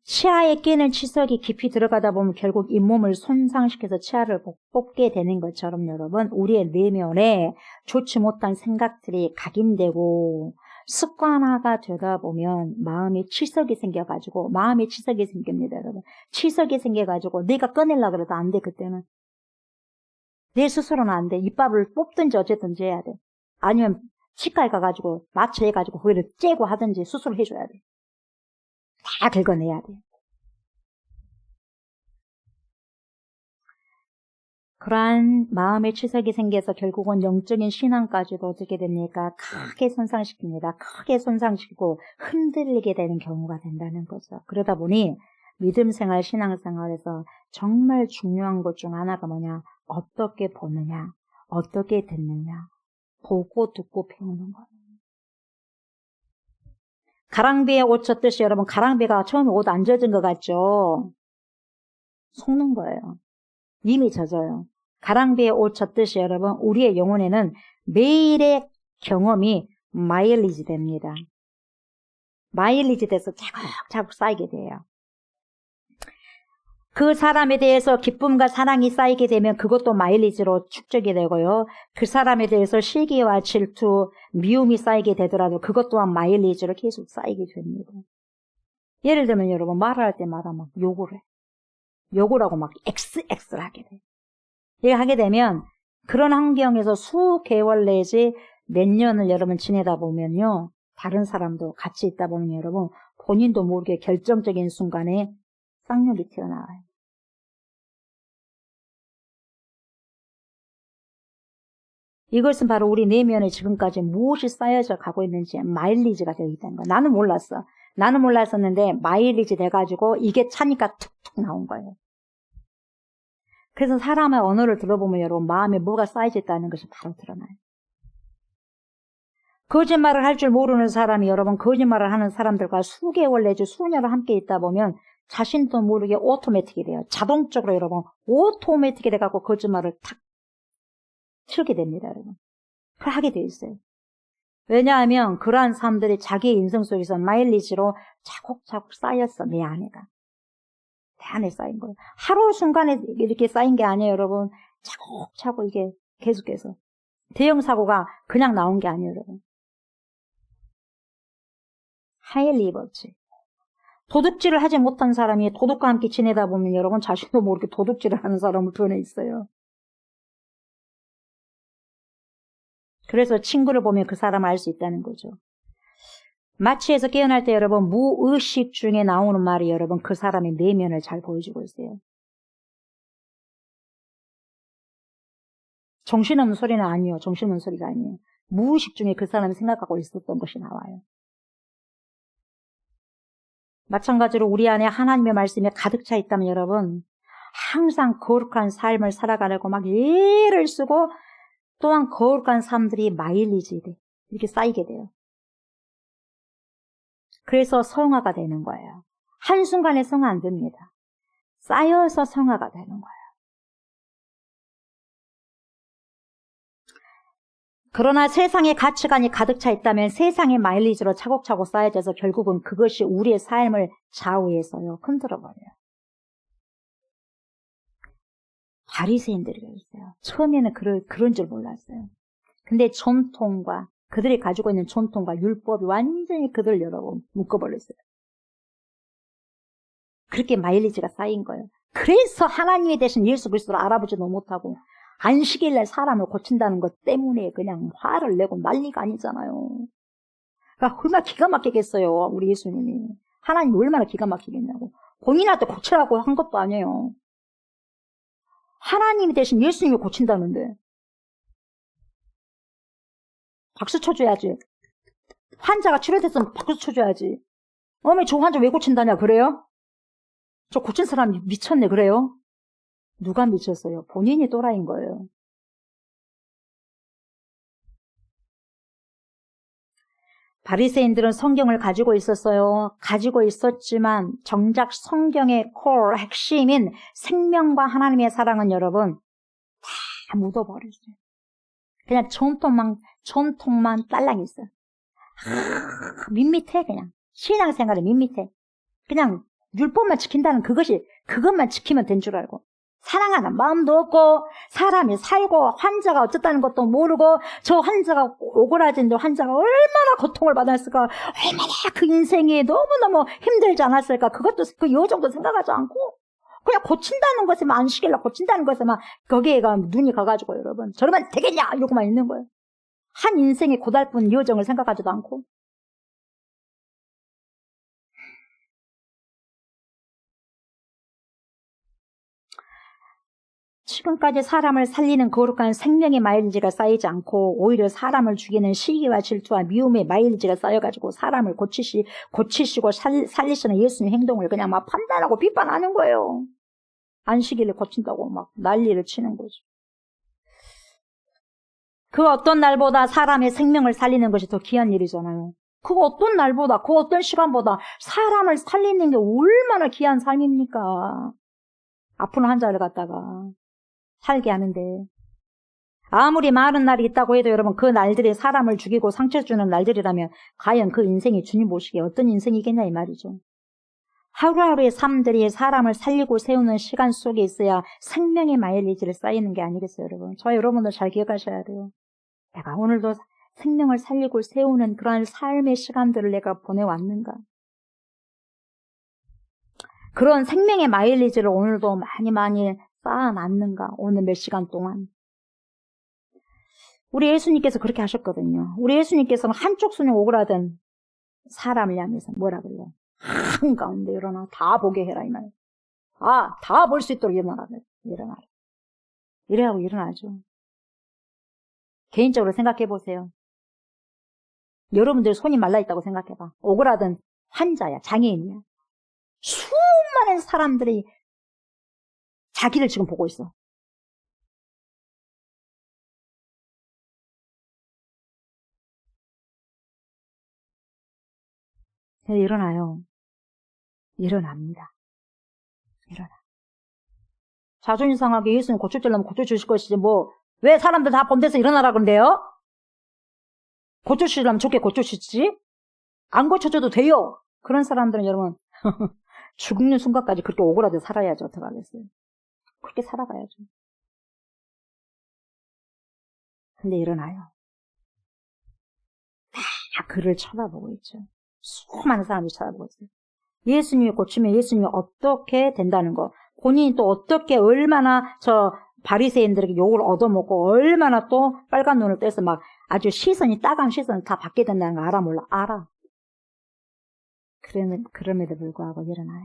치아에 끼는 치석이 깊이 들어가다 보면 결국 잇몸을 손상시켜서 치아를 뽑게 되는 것처럼 여러분 우리의 내면에 좋지 못한 생각들이 각인되고 습관화가 되다 보면 마음이 치석이 생깁니다 여러분. 치석이 생겨가지고 내가 꺼내려고 해도 안 돼. 그때는 내 스스로는 안 돼. 이빨을 뽑든지 어쨌든지 해야 돼. 아니면 치과에 가가지고 마취해가지고 거기를 째고 하든지 수술을 해줘야 돼. 다 긁어내야 돼. 그러한 마음의 치석이 생겨서 결국은 영적인 신앙까지도 어떻게 됩니까? 크게 손상시키고 흔들리게 되는 경우가 된다는 거죠. 그러다 보니 믿음 생활, 신앙 생활에서 정말 중요한 것 중 하나가 뭐냐? 어떻게 보느냐? 어떻게 듣느냐? 보고 듣고 배우는 거예요. 가랑비에 옷 젖듯이 여러분 가랑비가 처음에 옷 안 젖은 것 같죠? 속는 거예요. 이미 젖어요. 가랑비에 옷 젖듯이 여러분 우리의 영혼에는 매일의 경험이 마일리지 됩니다. 마일리지 돼서 차곡차곡 쌓이게 돼요. 그 사람에 대해서 기쁨과 사랑이 쌓이게 되면 그것도 마일리지로 축적이 되고요. 그 사람에 대해서 시기와 질투, 미움이 쌓이게 되더라도 그것 또한 마일리지로 계속 쌓이게 됩니다. 예를 들면 여러분 말을 할 때마다 막 욕을 해. 욕을 하고 막 XX를 하게 돼. 이거 하게 되면 그런 환경에서 수개월 내지 몇 년을 여러분 지내다 보면요. 다른 사람도 같이 있다 보면 여러분 본인도 모르게 결정적인 순간에 쌍욕이 튀어나와요. 이것은 바로 우리 내면에 지금까지 무엇이 쌓여져 가고 있는지 마일리지가 되어 있다는 거예요. 나는 몰랐어. 나는 몰랐었는데 마일리지 돼가지고 이게 차니까 툭툭 나온 거예요. 그래서 사람의 언어를 들어보면 여러분 마음에 뭐가 쌓여져 있다는 것이 바로 드러나요. 거짓말을 할 줄 모르는 사람이 여러분 거짓말을 하는 사람들과 수개월 내지 수년을 함께 있다 보면 자신도 모르게 오토매틱이 돼요. 자동적으로 여러분 오토매틱이 돼갖고 거짓말을 탁 틀게 됩니다. 여러분. 그걸 하게 돼 있어요. 왜냐하면 그러한 사람들이 자기의 인생 속에서 마일리지로 차곡차곡 쌓였어. 내 안에가. 내 안에 쌓인 거예요. 하루 순간에 이렇게 쌓인 게 아니에요. 여러분. 차곡차곡 이게 계속해서. 대형 사고가 그냥 나온 게 아니에요. 여러분. 하이리버치. 도둑질을 하지 못한 사람이 도둑과 함께 지내다 보면 여러분 자신도 모르게 도둑질을 하는 사람을 변해 있어요. 그래서 친구를 보면 그 사람을 알 수 있다는 거죠. 마취에서 깨어날 때 여러분 무의식 중에 나오는 말이 여러분 그 사람의 내면을 잘 보여주고 있어요. 정신없는 소리는 아니에요. 정신없는 소리가 아니에요. 무의식 중에 그 사람이 생각하고 있었던 것이 나와요. 마찬가지로 우리 안에 하나님의 말씀이 가득 차 있다면 여러분 항상 거룩한 삶을 살아가려고 막 애를 쓰고 또한 거룩한 사람들이 마일리지 이렇게 쌓이게 돼요. 그래서 성화가 되는 거예요. 한순간에 성화 안 됩니다. 쌓여서 성화가 되는 거예요. 그러나 세상의 가치관이 가득 차 있다면 세상의 마일리지로 차곡차곡 쌓여져서 결국은 그것이 우리의 삶을 좌우해서요 흔들어버려요. 바리새인들이 있어요. 처음에는 그런 줄 몰랐어요. 근데 전통과 그들이 가지고 있는 전통과 율법이 완전히 그들 여러분 묶어버렸어요. 그렇게 마일리지가 쌓인 거예요. 그래서 하나님이 되신 예수 그리스도를 알아보지도 못하고 안식일날 사람을 고친다는 것 때문에 그냥 화를 내고 난리가 아니잖아요. 그러니까 얼마나 기가 막히겠어요. 우리 예수님이. 하나님이 얼마나 기가 막히겠냐고. 본인한테 고치라고 한 것도 아니에요. 하나님이 대신 예수님이 고친다는데 박수 쳐줘야지. 환자가 치료됐으면 박수 쳐줘야지. 어머니 저 환자 왜 고친다냐 그래요? 저 고친 사람이 미쳤네 그래요? 누가 미쳤어요? 본인이 또라이인 거예요. 바리새인들은 성경을 가지고 있었어요. 가지고 있었지만 정작 성경의 콜 핵심인 생명과 하나님의 사랑은 여러분 다 묻어버렸어요. 그냥 전통만 딸랑 있어요. 밋밋해 그냥. 신앙생활이 밋밋해. 그냥 율법만 지킨다는 그것만 지키면 된 줄 알고. 사랑하는 마음도 없고 사람이 살고 환자가 어쨌다는 것도 모르고 저 환자가 오그라진데 환자가 얼마나 고통을 받았을까 얼마나 그 인생이 너무너무 힘들지 않았을까 그것도 그 여정도 생각하지 않고 그냥 고친다는 것에만 안식일날 고친다는 것에만 거기에 눈이 가가지고 여러분 저러면 되겠냐 이러고만 있는 거예요. 한 인생의 고달픈 여정을 생각하지도 않고 지금까지 사람을 살리는 거룩한 생명의 마일리지가 쌓이지 않고 오히려 사람을 죽이는 시기와 질투와 미움의 마일리지가 쌓여가지고 사람을 고치시고 살리시는 예수님의 행동을 그냥 막 판단하고 비판하는 거예요. 안식일을 고친다고 막 난리를 치는 거죠. 그 어떤 날보다 사람의 생명을 살리는 것이 더 귀한 일이잖아요. 그 어떤 날보다 그 어떤 시간보다 사람을 살리는 게 얼마나 귀한 삶입니까? 아픈 환자를 갖다가 살게 하는데 아무리 많은 날이 있다고 해도 여러분 그 날들이 사람을 죽이고 상처 주는 날들이라면 과연 그 인생이 주님 보시기에 어떤 인생이겠냐 이 말이죠. 하루하루의 삶들이 사람을 살리고 세우는 시간 속에 있어야 생명의 마일리지를 쌓이는 게 아니겠어요, 여러분. 저 여러분들 잘 기억하셔야 돼요. 내가 오늘도 생명을 살리고 세우는 그러한 삶의 시간들을 내가 보내왔는가? 그런 생명의 마일리지를 오늘도 많이 쌓아놨는가? 오늘 몇 시간 동안. 우리 예수님께서 그렇게 하셨거든요. 우리 예수님께서는 한쪽 손에 오그라든 사람을 향해서 뭐라 그래요? 한가운데 일어나 다 보게 해라 이 말. 다 볼 수 있도록 일어나라. 이래하고 일어나죠. 개인적으로 생각해 보세요. 여러분들 손이 말라있다고 생각해봐. 오그라든 환자야, 장애인이야. 수많은 사람들이 자기를 지금 보고 있어. 일어나요. 일어납니다. 일어나. 자존심 상하게 예수님 고쳐주려면 고쳐주실 것이지 왜 사람들 다 본데서 일어나라 그런데요? 고쳐주시려면 좋게 고쳐주시지? 안 고쳐줘도 돼요. 그런 사람들은 여러분 죽는 순간까지 그렇게 오그라져 살아야죠. 어떡하겠어요. 그렇게 살아가야죠. 근데 일어나요. 다 그를 쳐다보고 있죠. 수많은 사람들이 쳐다보고 있어요. 예수님이 고치면 예수님이 어떻게 된다는 거, 본인이 또 어떻게 얼마나 저 바리새인들에게 욕을 얻어먹고 얼마나 또 빨간 눈을 떼서 막 아주 따가운 시선을 다 받게 된다는 거 알아 몰라? 알아. 그럼에도 불구하고 일어나요.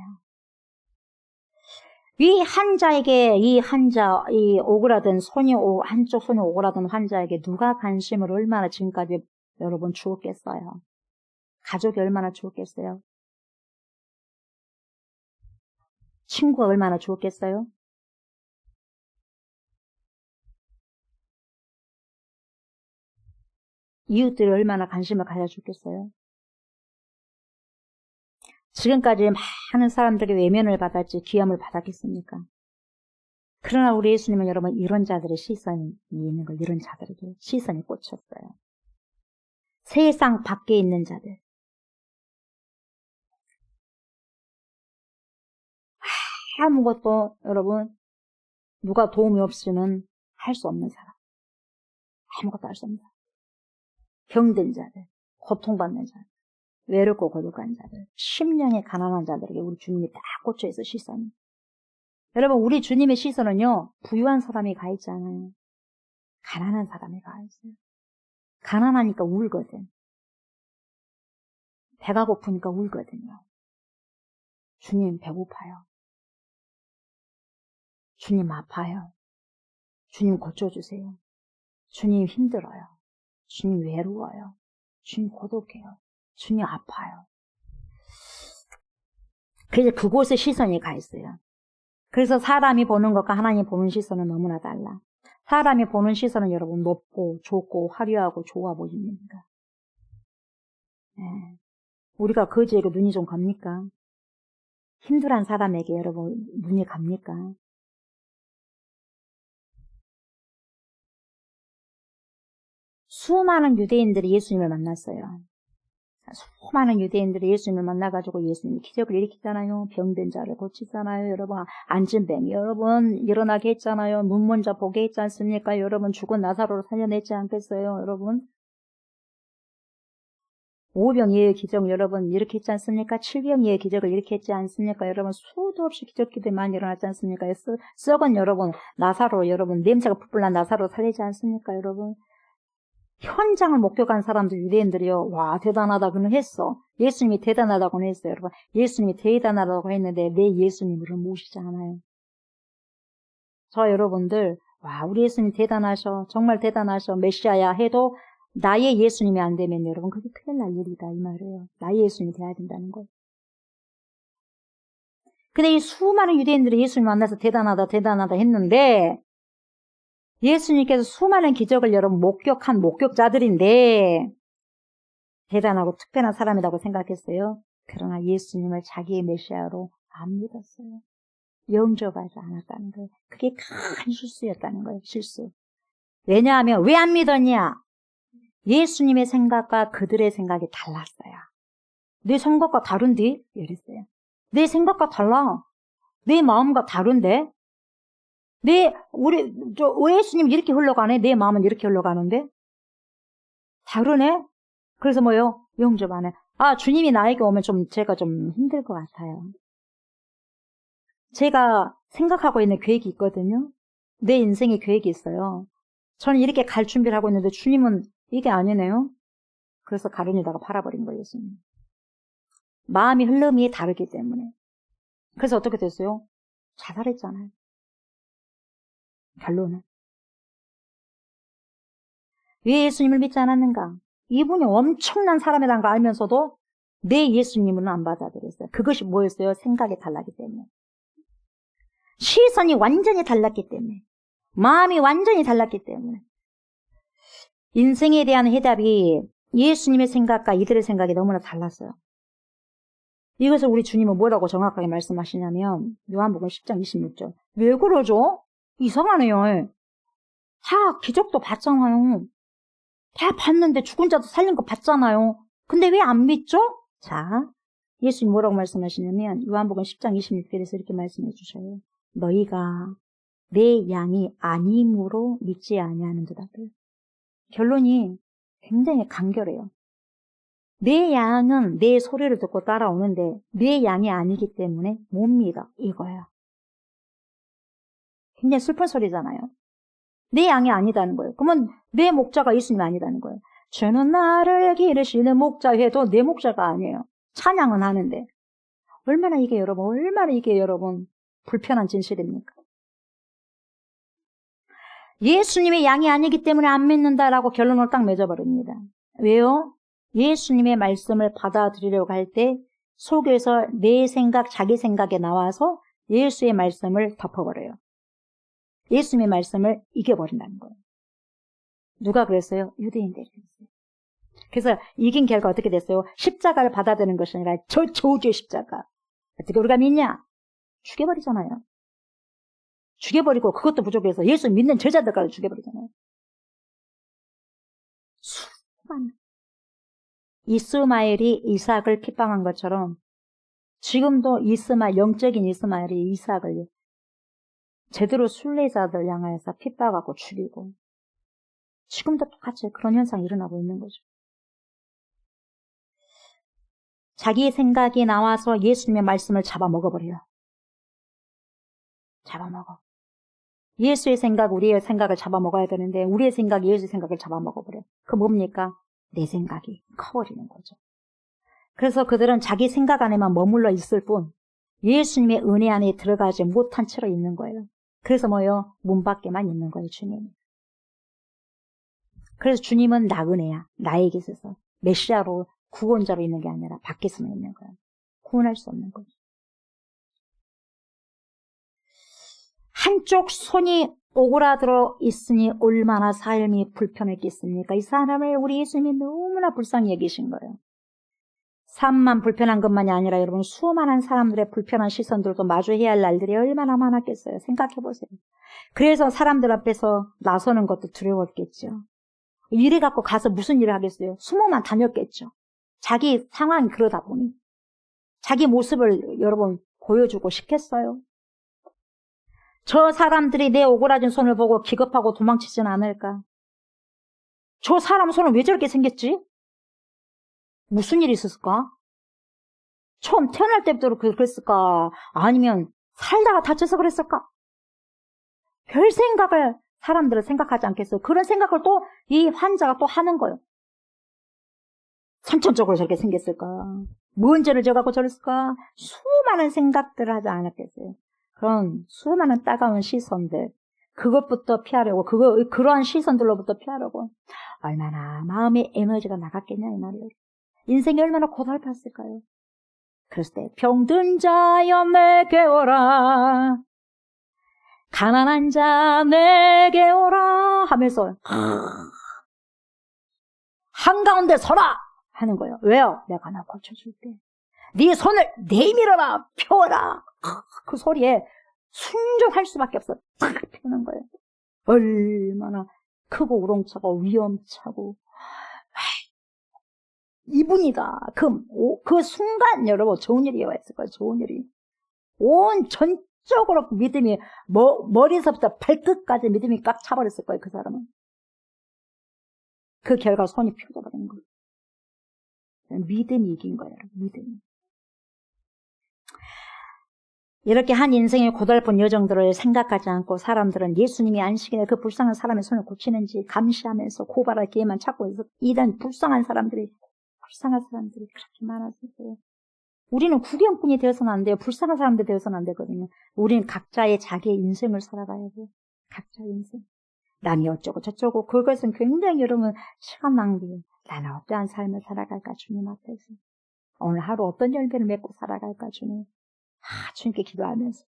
이 오그라든 한쪽 손이 오그라든 환자에게 누가 관심을 얼마나 지금까지 여러분 주었겠어요? 가족이 얼마나 주었겠어요? 친구가 얼마나 주었겠어요? 이웃들이 얼마나 관심을 가져줬겠어요? 지금까지 많은 사람들에게 외면을 받았지 귀함을 받았겠습니까? 그러나 우리 예수님은 여러분 이런 자들의 시선이 있는 걸 이런 자들에게 시선이 꽂혔어요. 세상 밖에 있는 자들. 아무것도 여러분 누가 도움이 없이는 할 수 없는 사람. 아무것도 할 수 없는 사람. 병든 자들, 고통받는 자들, 외롭고 고독한 자들, 심령에 가난한 자들에게 우리 주님이 딱 꽂혀있어 시선이. 여러분 우리 주님의 시선은요 부유한 사람이 가 있지 않아요. 가난한 사람이 가 있어요. 가난하니까 울거든. 배가 고프니까 울거든요. 주님 배고파요. 주님 아파요. 주님 고쳐주세요. 주님 힘들어요. 주님 외로워요. 주님 고독해요. 주님 아파요. 그래서 그곳에 시선이 가 있어요. 그래서 사람이 보는 것과 하나님 보는 시선은 너무나 달라. 사람이 보는 시선은 여러분 높고 좋고 화려하고 좋아 보입니다. 네. 우리가 거지에게 눈이 좀 갑니까? 힘들한 사람에게 여러분 눈이 갑니까? 수많은 유대인들이 예수님을 만났어요. 수많은 유대인들이 예수님을 만나가지고 예수님이 기적을 일으키잖아요. 병든 자를 고치잖아요. 여러분 앉은 뱀이 여러분 일어나게 했잖아요. 눈먼 자 보게 했지 않습니까? 여러분 죽은 나사로를 살려냈지 않겠어요? 여러분 5병 예의 기적 여러분 이렇게 했지 않습니까? 7병 예의 기적을 이렇게 했지 않습니까? 여러분 수도 없이 기적기들이 많이 일어났지 않습니까? 썩은 여러분 나사로 여러분 냄새가 풀풀 난 나사로 살리지 않습니까? 여러분 현장을 목격한 사람들 유대인들이요. 와 대단하다고는 했어. 예수님이 대단하다고는 했어요. 여러분 예수님이 대단하다고 했는데 내 예수님을 모시지 않아요. 저 여러분들 와 우리 예수님 대단하셔. 정말 대단하셔. 메시아야 해도 나의 예수님이 안 되면 여러분 그게 큰일 날 일이다 이 말이에요. 나의 예수님이 돼야 된다는 거예요. 근데 이 수많은 유대인들이 예수님 만나서 대단하다 했는데 예수님께서 수많은 기적을 여러분 목격한 목격자들인데 대단하고 특별한 사람이라고 생각했어요. 그러나 예수님을 자기의 메시아로 안 믿었어요. 영접하지 않았다는 거예요. 그게 큰 실수였다는 거예요. 실수. 왜냐하면 왜 안 믿었냐? 예수님의 생각과 그들의 생각이 달랐어요. 내 생각과 다른데? 이랬어요. 내 생각과 달라. 내 마음과 다른데? 예수님 이렇게 흘러가네? 내 마음은 이렇게 흘러가는데? 다르네? 그래서 뭐요? 영접 안 해. 주님이 나에게 오면 제가 좀 힘들 것 같아요. 제가 생각하고 있는 계획이 있거든요. 내 인생의 계획이 있어요. 저는 이렇게 갈 준비를 하고 있는데 주님은 이게 아니네요. 그래서 가룟유다가 팔아버린 거예요, 예수님. 마음이 흐름이 다르기 때문에. 그래서 어떻게 됐어요? 자살했잖아요. 결론은. 왜 예수님을 믿지 않았는가? 이분이 엄청난 사람이라는 걸 알면서도 내 예수님은 안 받아들였어요. 그것이 뭐였어요? 생각이 달랐기 때문에. 시선이 완전히 달랐기 때문에. 마음이 완전히 달랐기 때문에. 인생에 대한 해답이 예수님의 생각과 이들의 생각이 너무나 달랐어요. 이것을 우리 주님은 뭐라고 정확하게 말씀하시냐면 요한복음 10장 26절. 왜 그러죠? 이상하네요. 다 기적도 봤잖아요. 다 봤는데 죽은 자도 살린 거 봤잖아요. 근데 왜 안 믿죠? 자, 예수님 뭐라고 말씀하시냐면 요한복음 10장 26절에서 이렇게 말씀해 주셔요. 너희가 내 양이 아님으로 믿지 아니하는 듯 하고요. 결론이 굉장히 간결해요. 내 양은 내 소리를 듣고 따라오는데 내 양이 아니기 때문에 못 믿어. 이거예요. 굉장히 슬픈 소리잖아요. 내 양이 아니다는 거예요. 그러면 내 목자가 예수님이 아니다는 거예요. 주는 나를 기르시는 목자 해도 내 목자가 아니에요. 찬양은 하는데. 얼마나 이게 여러분 불편한 진실입니까? 예수님의 양이 아니기 때문에 안 믿는다라고 결론을 딱 맺어버립니다. 왜요? 예수님의 말씀을 받아들이려고 할 때 속에서 내 생각, 자기 생각에 나와서 예수의 말씀을 덮어버려요. 예수님의 말씀을 이겨버린다는 거예요. 누가 그랬어요? 유대인들이 그랬어요. 그래서 이긴 결과 어떻게 됐어요? 십자가를 받아들이는 것이 아니라 저 저주의 십자가. 어떻게 우리가 믿냐? 죽여버리잖아요. 죽여버리고 그것도 부족해서 예수 믿는 제자들까지 죽여버리잖아요. 수많은 이스마엘이 이삭을 핍박한 것처럼 지금도 영적인 이스마엘이 이삭을 제대로 순례자들 향해서 핍박하고 죽이고 지금도 똑같이 그런 현상이 일어나고 있는 거죠. 자기 생각이 나와서 예수님의 말씀을 잡아먹어버려요. 잡아먹어. 예수의 생각, 우리의 생각을 잡아먹어야 되는데 우리의 생각이 예수의 생각을 잡아먹어버려요. 그 뭡니까? 내 생각이 커버리는 거죠. 그래서 그들은 자기 생각 안에만 머물러 있을 뿐 예수님의 은혜 안에 들어가지 못한 채로 있는 거예요. 그래서 뭐요? 문 밖에만 있는 거예요, 주님이. 그래서 주님은 나그네야. 나에게 있어서 메시아로 구원자로 있는 게 아니라 밖에서만 있는 거예요. 구원할 수 없는 거죠. 한쪽 손이 오그라들어 있으니 얼마나 삶이 불편했겠습니까? 이 사람을 우리 예수님이 너무나 불쌍히 여기신 거예요. 삶만 불편한 것만이 아니라 여러분 수많은 사람들의 불편한 시선들도 마주해야 할 날들이 얼마나 많았겠어요. 생각해 보세요. 그래서 사람들 앞에서 나서는 것도 두려웠겠죠. 이래 갖고 가서 무슨 일을 하겠어요? 숨어만 다녔겠죠. 자기 상황이 그러다 보니 자기 모습을 여러분 보여주고 싶겠어요? 저 사람들이 내 오그라진 손을 보고 기겁하고 도망치진 않을까? 저 사람 손은 왜 저렇게 생겼지? 무슨 일이 있었을까? 처음 태어날 때부터 그랬을까? 아니면 살다가 다쳐서 그랬을까? 별 생각을 사람들은 생각하지 않겠어요. 그런 생각을 또 이 환자가 또 하는 거예요. 선천적으로 저렇게 생겼을까? 뭔 죄를 져갖고 저랬을까? 수많은 생각들을 하지 않았겠어요. 그런 수많은 따가운 시선들, 그것부터 피하려고, 그러한 시선들로부터 피하려고 얼마나 마음의 에너지가 나갔겠냐 이 말이에요. 인생이 얼마나 고달팠을까요? 그랬을 때 병든 자여 내게 오라, 가난한 자 내게 오라 하면서 한가운데 서라 하는 거예요. 왜요? 내가 나 고쳐줄게. 네 손을 내밀어라, 펴라. 그 소리에 순종할 수밖에 없어. 탁 펴는 거예요. 얼마나 크고 우렁차고 위험차고 이분이다. 그 순간 여러분 좋은 일이 왔을 거예요. 좋은 일이. 온 전적으로 믿음이 머리서부터 발끝까지 믿음이 꽉 차버렸을 거예요. 그 사람은. 그 결과 손이 펴져버리는 거예요. 믿음이 이긴 거예요. 믿음이. 이렇게 한 인생의 고달픈 여정들을 생각하지 않고 사람들은 예수님이 안식일에 그 불쌍한 사람의 손을 고치는지 감시하면서 고발할 기회만 찾고 있어. 이런 불쌍한 사람들이 그렇게 많았어요. 우리는 구경꾼이 되어서는 안 돼요. 불쌍한 사람들 되어서는 안 되거든요. 우리는 각자의 자기의 인생을 살아가야 돼요. 각자의 인생. 남이 어쩌고 저쩌고 그것은 굉장히 여러분 시간 낭비예요. 나는 어떠한 삶을 살아갈까 주님 앞에서. 오늘 하루 어떤 열매를 맺고 살아갈까 주님. 주님께 기도하면서.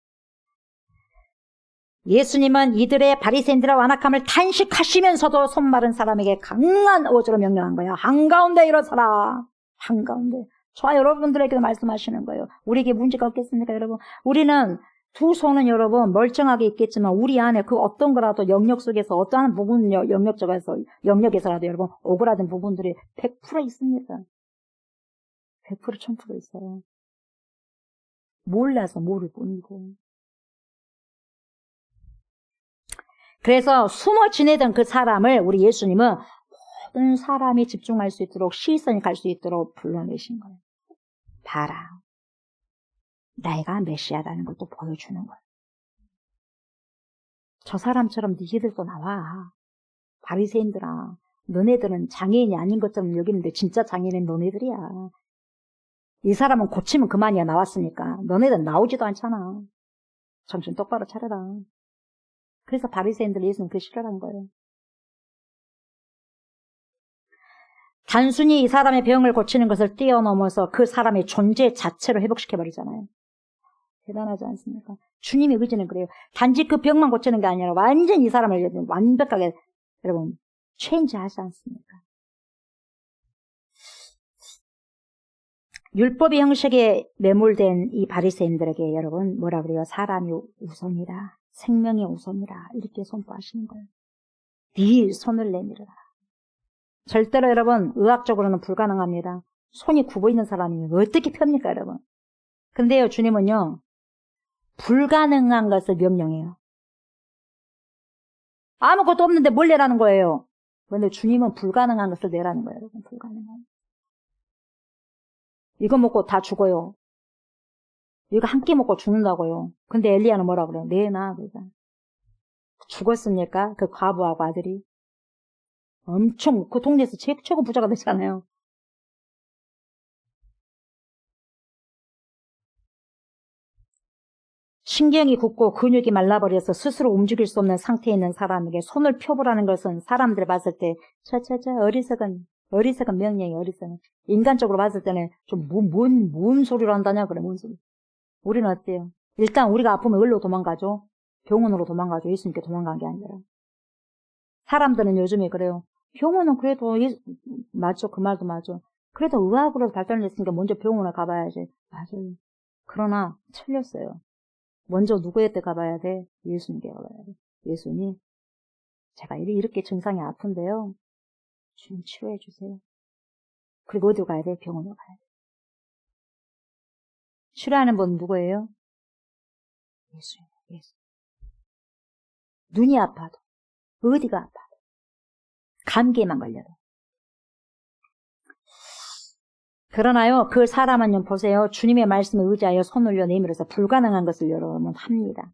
예수님은 이들의 바리새인들의 완악함을 탄식하시면서도 손마른 사람에게 강한 어조로 명령한 거예요. 한가운데 일어서라. 한가운데. 저와 여러분들에게도 말씀하시는 거예요. 우리에게 문제가 없겠습니까, 여러분? 우리는 두 손은 여러분 멀쩡하게 있겠지만 우리 안에 그 어떤 거라도 영역 속에서 어떠한 부분 영역에서라도 여러분 오그라든 부분들이 100% 있습니다. 100% 1000% 있어요. 몰라서 모를 뿐이고. 그래서 숨어 지내던 그 사람을 우리 예수님은 모든 사람이 집중할 수 있도록 시선이 갈 수 있도록 불러내신 거예요. 봐라. 내가 메시아라는 걸 또 보여주는 거예요. 저 사람처럼 니들도 나와. 바리새인들아. 너네들은 장애인이 아닌 것처럼 여기는데 진짜 장애인은 너네들이야. 이 사람은 고치면 그만이야. 나왔으니까. 너네들은 나오지도 않잖아. 정신 똑바로 차려라. 그래서 바리새인들 예수는 그 싫어하는 거예요. 단순히 이 사람의 병을 고치는 것을 뛰어넘어서 그 사람의 존재 자체를 회복시켜버리잖아요. 대단하지 않습니까? 주님의 의지는 그래요. 단지 그 병만 고치는 게 아니라 완전히 이 사람을 완벽하게 여러분 체인지하지 않습니까? 율법의 형식에 매몰된 이 바리새인들에게 여러분 뭐라 그래요? 사람이 우선이라, 생명이 우선이라 이렇게 선포하시는 거예요. 네 손을 내밀어라. 절대로 여러분 의학적으로는 불가능합니다. 손이 굽어 있는 사람이 어떻게 펴니까 여러분. 근데요 주님은요 불가능한 것을 명령해요. 아무것도 없는데 뭘 내라는 거예요. 그런데 주님은 불가능한 것을 내라는 거예요. 여러분. 불가능한. 이거 먹고 다 죽어요. 이거 한 끼 먹고 죽는다고요. 근데 엘리야는 뭐라 그래요? 내놔. 그러니까. 죽었습니까? 그 과부하고 아들이. 엄청 그 동네에서 최고 부자가 됐잖아요. 신경이 굳고 근육이 말라버려서 스스로 움직일 수 없는 상태에 있는 사람에게 손을 펴보라는 것은 사람들 봤을 때 어리석은 명령이 어리석은. 인간적으로 봤을 때는 좀 뭔 소리를 한다냐 그래. 뭔 소리. 우리는 어때요? 일단 우리가 아프면 어디로 도망가죠? 병원으로 도망가죠. 예수님께 도망간 게 아니라. 사람들은 요즘에 그래요. 병원은 그래도 맞죠. 그 말도 맞죠. 그래도 의학으로 발달했으니까 먼저 병원을 가봐야지. 맞아요. 그러나 틀렸어요. 먼저 누구한테 가봐야 돼? 예수님께 가봐야 돼. 예수님, 제가 이렇게 증상이 아픈데요. 주님 치료해 주세요. 그리고 어디로 가야 돼? 병원으로 가야 돼. 치료하는 분 누구예요? 예수님, 예수. 눈이 아파도, 어디가 아파도, 감기에만 걸려도. 그러나요, 그 사람은 보세요. 주님의 말씀에 의지하여 손을 올려 내밀어서 불가능한 것을 여러분 합니다.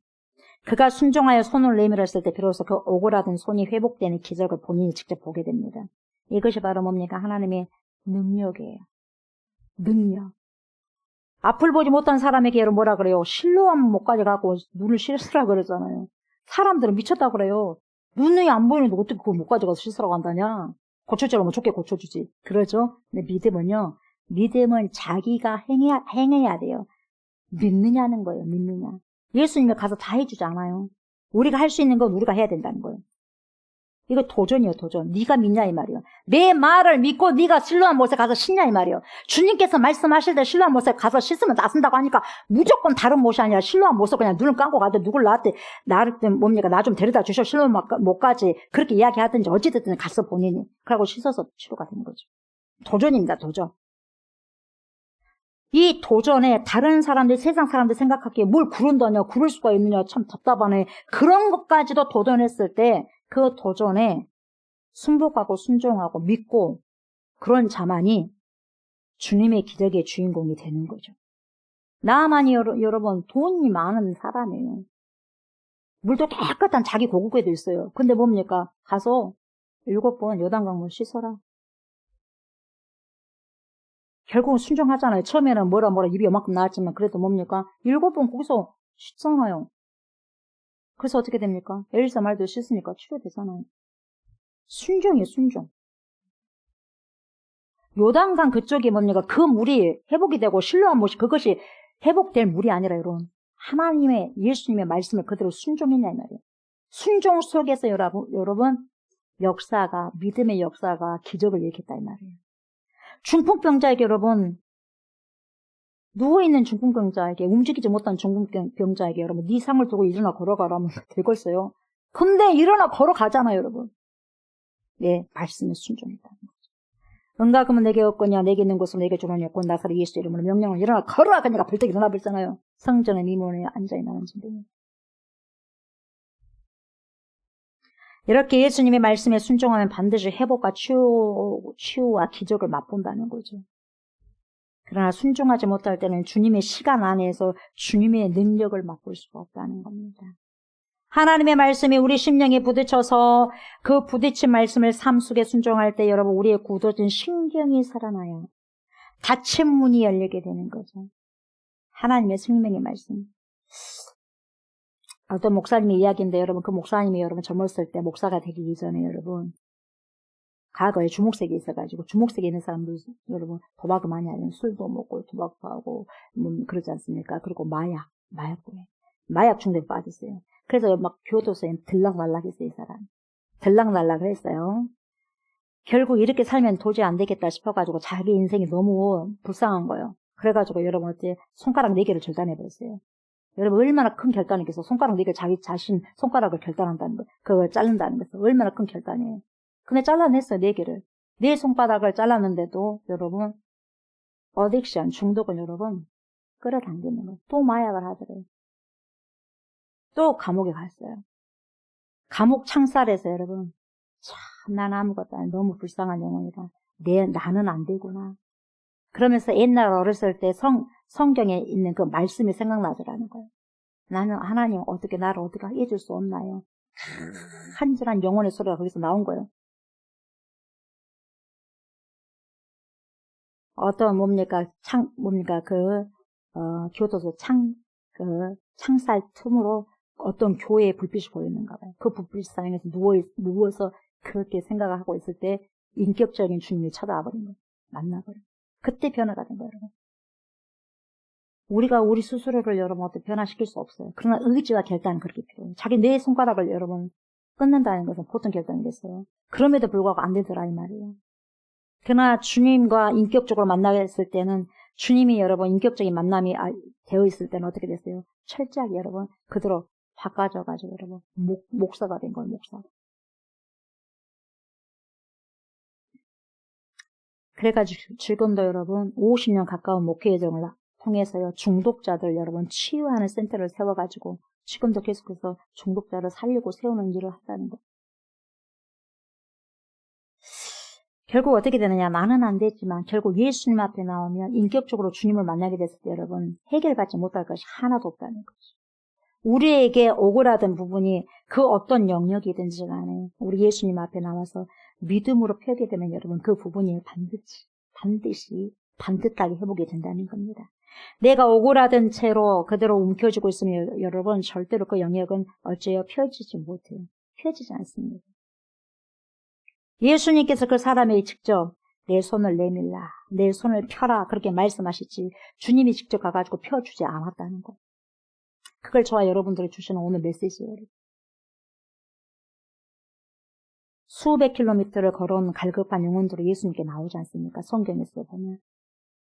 그가 순종하여 손을 내밀었을 때 비로소 그 오그라든 손이 회복되는 기적을 본인이 직접 보게 됩니다. 이것이 바로 뭡니까? 하나님의 능력이에요. 능력. 앞을 보지 못한 사람에게 여러분 뭐라 그래요? 실로암 목까지 갖고 눈을 씻으라 그러잖아요. 사람들은 미쳤다 그래요. 눈이 안 보이는데 어떻게 그걸 못 가져가서 씻으라고 한다냐? 고쳐주라면 좋게 고쳐주지. 그러죠? 근데 믿음은요. 믿음은 자기가 행해야 돼요. 믿느냐는 거예요. 믿느냐. 예수님이 가서 다 해주지 않아요. 우리가 할 수 있는 건 우리가 해야 된다는 거예요. 이거 도전이요, 도전. 네가 믿냐 이 말이요. 내 말을 믿고 네가 실로암 못에 가서 씻냐 이 말이요. 주님께서 말씀하실 때 실로암 못에 가서 씻으면 낫는다고 하니까 무조건 다른 못이 아니라 실로암 못에 그냥 눈을 감고 가도 누굴 나한테 나를 뭡니까 나 좀 데려다 주셔 실로암 못까지 그렇게 이야기하든지 어찌됐든 갔어 본인이. 그러고 씻어서 치료가 되는 거죠. 도전입니다, 도전. 이 도전에 다른 사람들, 세상 사람들 생각하기에 뭘 구른다냐, 구를 수가 있느냐, 참 답답하네. 그런 것까지도 도전했을 때 그 도전에 순복하고 순종하고 믿고 그런 자만이 주님의 기적의 주인공이 되는 거죠. 나만이 여러분 돈이 많은 사람이에요. 물도 깨끗한 자기 고국에도 있어요. 근데 뭡니까? 가서 7번 요단강물 씻어라. 결국은 순종하잖아요. 처음에는 뭐라 입이 요만큼 나왔지만 그래도 뭡니까? 7번 거기서 씻잖아요. 그래서 어떻게 됩니까? 엘사 말도 씻으니까 치료되잖아요. 순종이에요, 순종. 요단강 그쪽이 뭡니까? 그 물이 회복이 되고 실로암 못이 그것이 회복될 물이 아니라 여러분. 하나님의 예수님의 말씀을 그대로 순종했냐 이 말이에요. 순종 속에서 여러분 역사가 믿음의 역사가 기적을 일으켰다 이 말이에요. 중풍병자에게 여러분 누워있는 중풍병자에게 움직이지 못한 중풍병자에게 여러분 네 상을 두고 일어나 걸어가라면 되겠어요. 근데 일어나 걸어가잖아요 여러분. 네, 말씀의 순종이다. 응가 그러면 내게 없거냐 내게 있는 것을 내게 주노니 곧 나사렛 예수 이름으로 명령을 일어나 걸어라 그러니까 벌떡 일어나 버렸잖아요. 성전의 미문에 앉아있는 진동이. 이렇게 예수님의 말씀에 순종하면 반드시 회복과 치유와 기적을 맛본다는 거죠. 그러나 순종하지 못할 때는 주님의 시간 안에서 주님의 능력을 맛볼 수가 없다는 겁니다. 하나님의 말씀이 우리 심령에 부딪혀서 그 부딪힌 말씀을 삶 속에 순종할 때 여러분 우리의 굳어진 신경이 살아나요. 닫힌 문이 열리게 되는 거죠. 하나님의 생명의 말씀. 어떤 목사님의 이야기인데 여러분 그 목사님이 여러분 젊었을 때 목사가 되기 이전에 여러분 과거에 주목색이 있어가지고 주목색에 있는 사람들 여러분 도박을 많이 하면 술도 먹고 도박도 하고 그러지 않습니까? 그리고 마약 중독에 빠졌어요. 그래서 막 교도소에 들락날락했어요. 이 사람 들락날락을 했어요. 결국 이렇게 살면 도저히 안 되겠다 싶어가지고 자기 인생이 너무 불쌍한 거예요. 그래가지고 여러분 어째 손가락 4개를 절단해버렸어요. 여러분 얼마나 큰 결단이겠어. 손가락 4개 자기 자신 손가락을 결단한다는 거, 그걸 자른다는 것은 얼마나 큰 결단이에요. 근데 잘라냈어요. 4개를. 네 손바닥을 잘랐는데도 여러분 어딕션 중독은 여러분 끌어당기는 거예요. 또 마약을 하더래요. 또 감옥에 갔어요. 감옥 창살에서 여러분 참 난 아무것도 아니야. 너무 불쌍한 영혼이다. 나는 안 되구나. 그러면서 옛날 어렸을 때 성경에 있는 그 말씀이 생각나더라는 거예요. 나는 하나님 어떻게 나를 어떻게 해줄 수 없나요? 한절한 영혼의 소리가 거기서 나온 거예요. 어떤 교도소 창살 틈으로 어떤 교회의 불빛이 보였는가 봐요. 그 불빛상에서 누워서 그렇게 생각을 하고 있을 때 인격적인 주님이 쳐다와 버린 거예요. 만나버린 거예요. 그때 변화가 된 거예요, 여러분. 우리가 우리 스스로를 여러분 어떻게 변화시킬 수 없어요. 그러나 의지와 결단은 그렇게 필요해요. 자기 내 손가락을 여러분 끊는다는 것은 보통 결단이겠어요. 그럼에도 불구하고 안 되더라 이 말이에요. 그러나 주님과 인격적으로 만나겠을 때는 주님이 여러분 인격적인 만남이 되어 있을 때는 어떻게 됐어요? 철저하게 여러분 그대로 바꿔져가지고 여러분 목사가 된 거예요. 목사. 그래가지고 지금도 여러분 50년 가까운 목회 여정을 통해서요 중독자들 여러분 치유하는 센터를 세워가지고 지금도 계속해서 중독자를 살리고 세우는 일을 한다는 거. 결국 어떻게 되느냐. 나는 안 됐지만 결국 예수님 앞에 나오면 인격적으로 주님을 만나게 됐을 때 여러분 해결받지 못할 것이 하나도 없다는 거죠. 우리에게 억울하던 부분이 그 어떤 영역이든지 간에 우리 예수님 앞에 나와서 믿음으로 펴게 되면 여러분 그 부분이 반듯하게 회복이 된다는 겁니다. 내가 억울하던 채로 그대로 움켜쥐고 있으면 여러분 절대로 그 영역은 어째요? 펴지지 못해요. 펴지지 않습니다. 예수님께서 그 사람에게 직접 내 손을 내밀라, 내 손을 펴라 그렇게 말씀하시지 주님이 직접 가가지고 펴주지 않았다는 거. 그걸 저와 여러분들이 주시는 오늘 메시지예요. 수백 킬로미터를 걸어온 갈급한 영혼들이 예수님께 나오지 않습니까? 성경에서 보면.